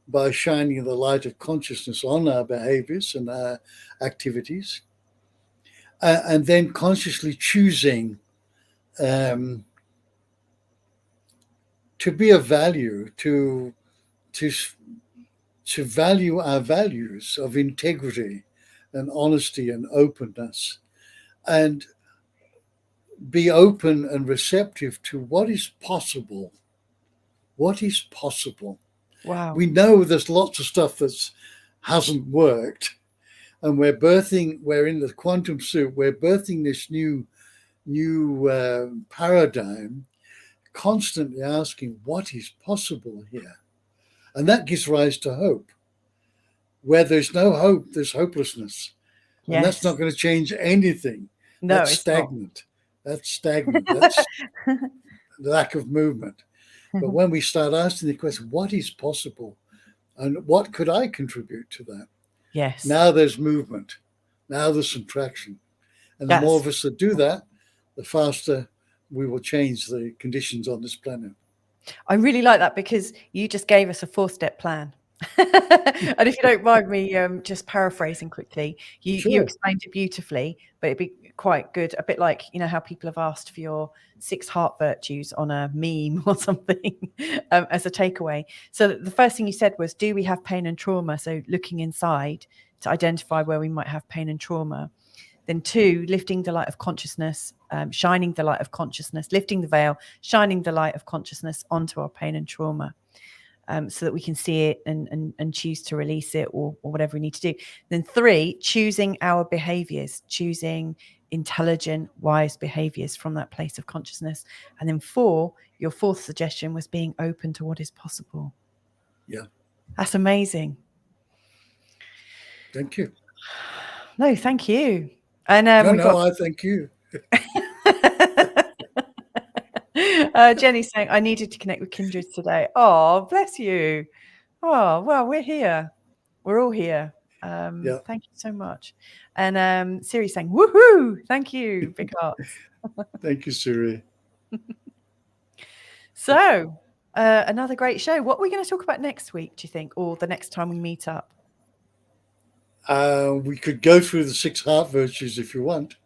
by shining the light of consciousness on our behaviors and our activities, and then consciously choosing to be of value, to value our values of integrity and honesty and openness, and be open and receptive to what is possible. What is possible? Wow. We know there's lots of stuff that hasn't worked, and we're in the quantum soup, we're birthing this new paradigm, constantly asking what is possible here. And that gives rise to hope. Where there's no hope, there's hopelessness. Yes. And that's not going to change anything. No, That's it's stagnant. That's stagnant. That's lack of movement. But when we start asking the question, what is possible? And what could I contribute to that? Yes. Now there's movement. Now there's some traction. And the more of us that do that, the faster we will change the conditions on this planet. I really like that, because you just gave us a 4-step plan. And if you don't mind me just paraphrasing quickly, you explained it beautifully, but it'd be quite good, a bit like, you know, how people have asked for your 6 heart virtues on a meme or something as a takeaway. So the first thing you said was, do we have pain and trauma? So looking inside to identify where we might have pain and trauma. Then 2, lifting the light of consciousness, shining the light of consciousness, lifting the veil, shining the light of consciousness onto our pain and trauma, so that we can see it and choose to release it, or whatever we need to do. Then 3, choosing our behaviors, choosing intelligent, wise behaviors from that place of consciousness. And then 4, your 4th suggestion was being open to what is possible. Yeah. That's amazing. Thank you. No, thank you. And I thank you. Jenny's saying, I needed to connect with kindred today. Oh, bless you. Oh, well, we're here. We're all here. Thank you so much. And Siri's saying, woohoo! Thank you. Big hearts. Thank you, Siri. So, another great show. What are we going to talk about next week, do you think, or the next time we meet up? We could go through the 6 heart virtues if you want.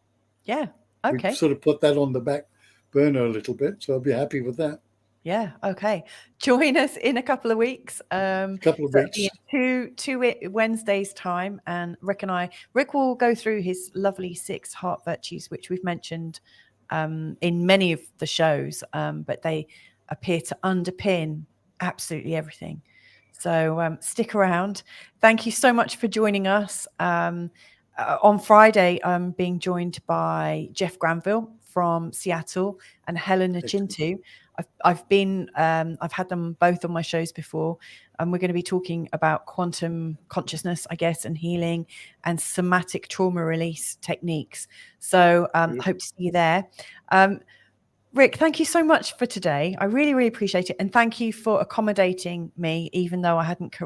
Yeah. Okay. We sort of put that on the back burner a little bit, so I'll be happy with that. Yeah. Okay. Join us in a couple of weeks. Couple of weeks. In two Wednesdays time, and Rick will go through his lovely 6 heart virtues, which we've mentioned in many of the shows, but they appear to underpin absolutely everything. So stick around. Thank you so much for joining us. On Friday, I'm being joined by Jeff Granville from Seattle and Helena Chintu. I've had them both on my shows before, and we're going to be talking about quantum consciousness, I guess, and healing and somatic trauma release techniques. So hope to see you there. Rick, thank you so much for today. I really, really appreciate it. And thank you for accommodating me, even though I hadn't,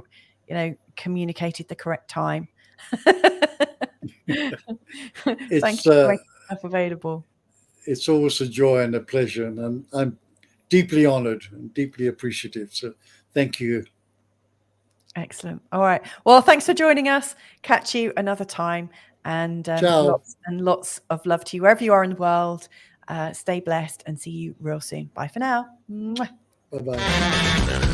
communicated the correct time. Thank you for making yourself available. It's always a joy and a pleasure, and I'm deeply honored and deeply appreciative. So thank you. Excellent. All right. Well, thanks for joining us. Catch you another time. And lots of love to you wherever you are in the world. Stay blessed and see you real soon. Bye for now. Mwah. Bye-bye.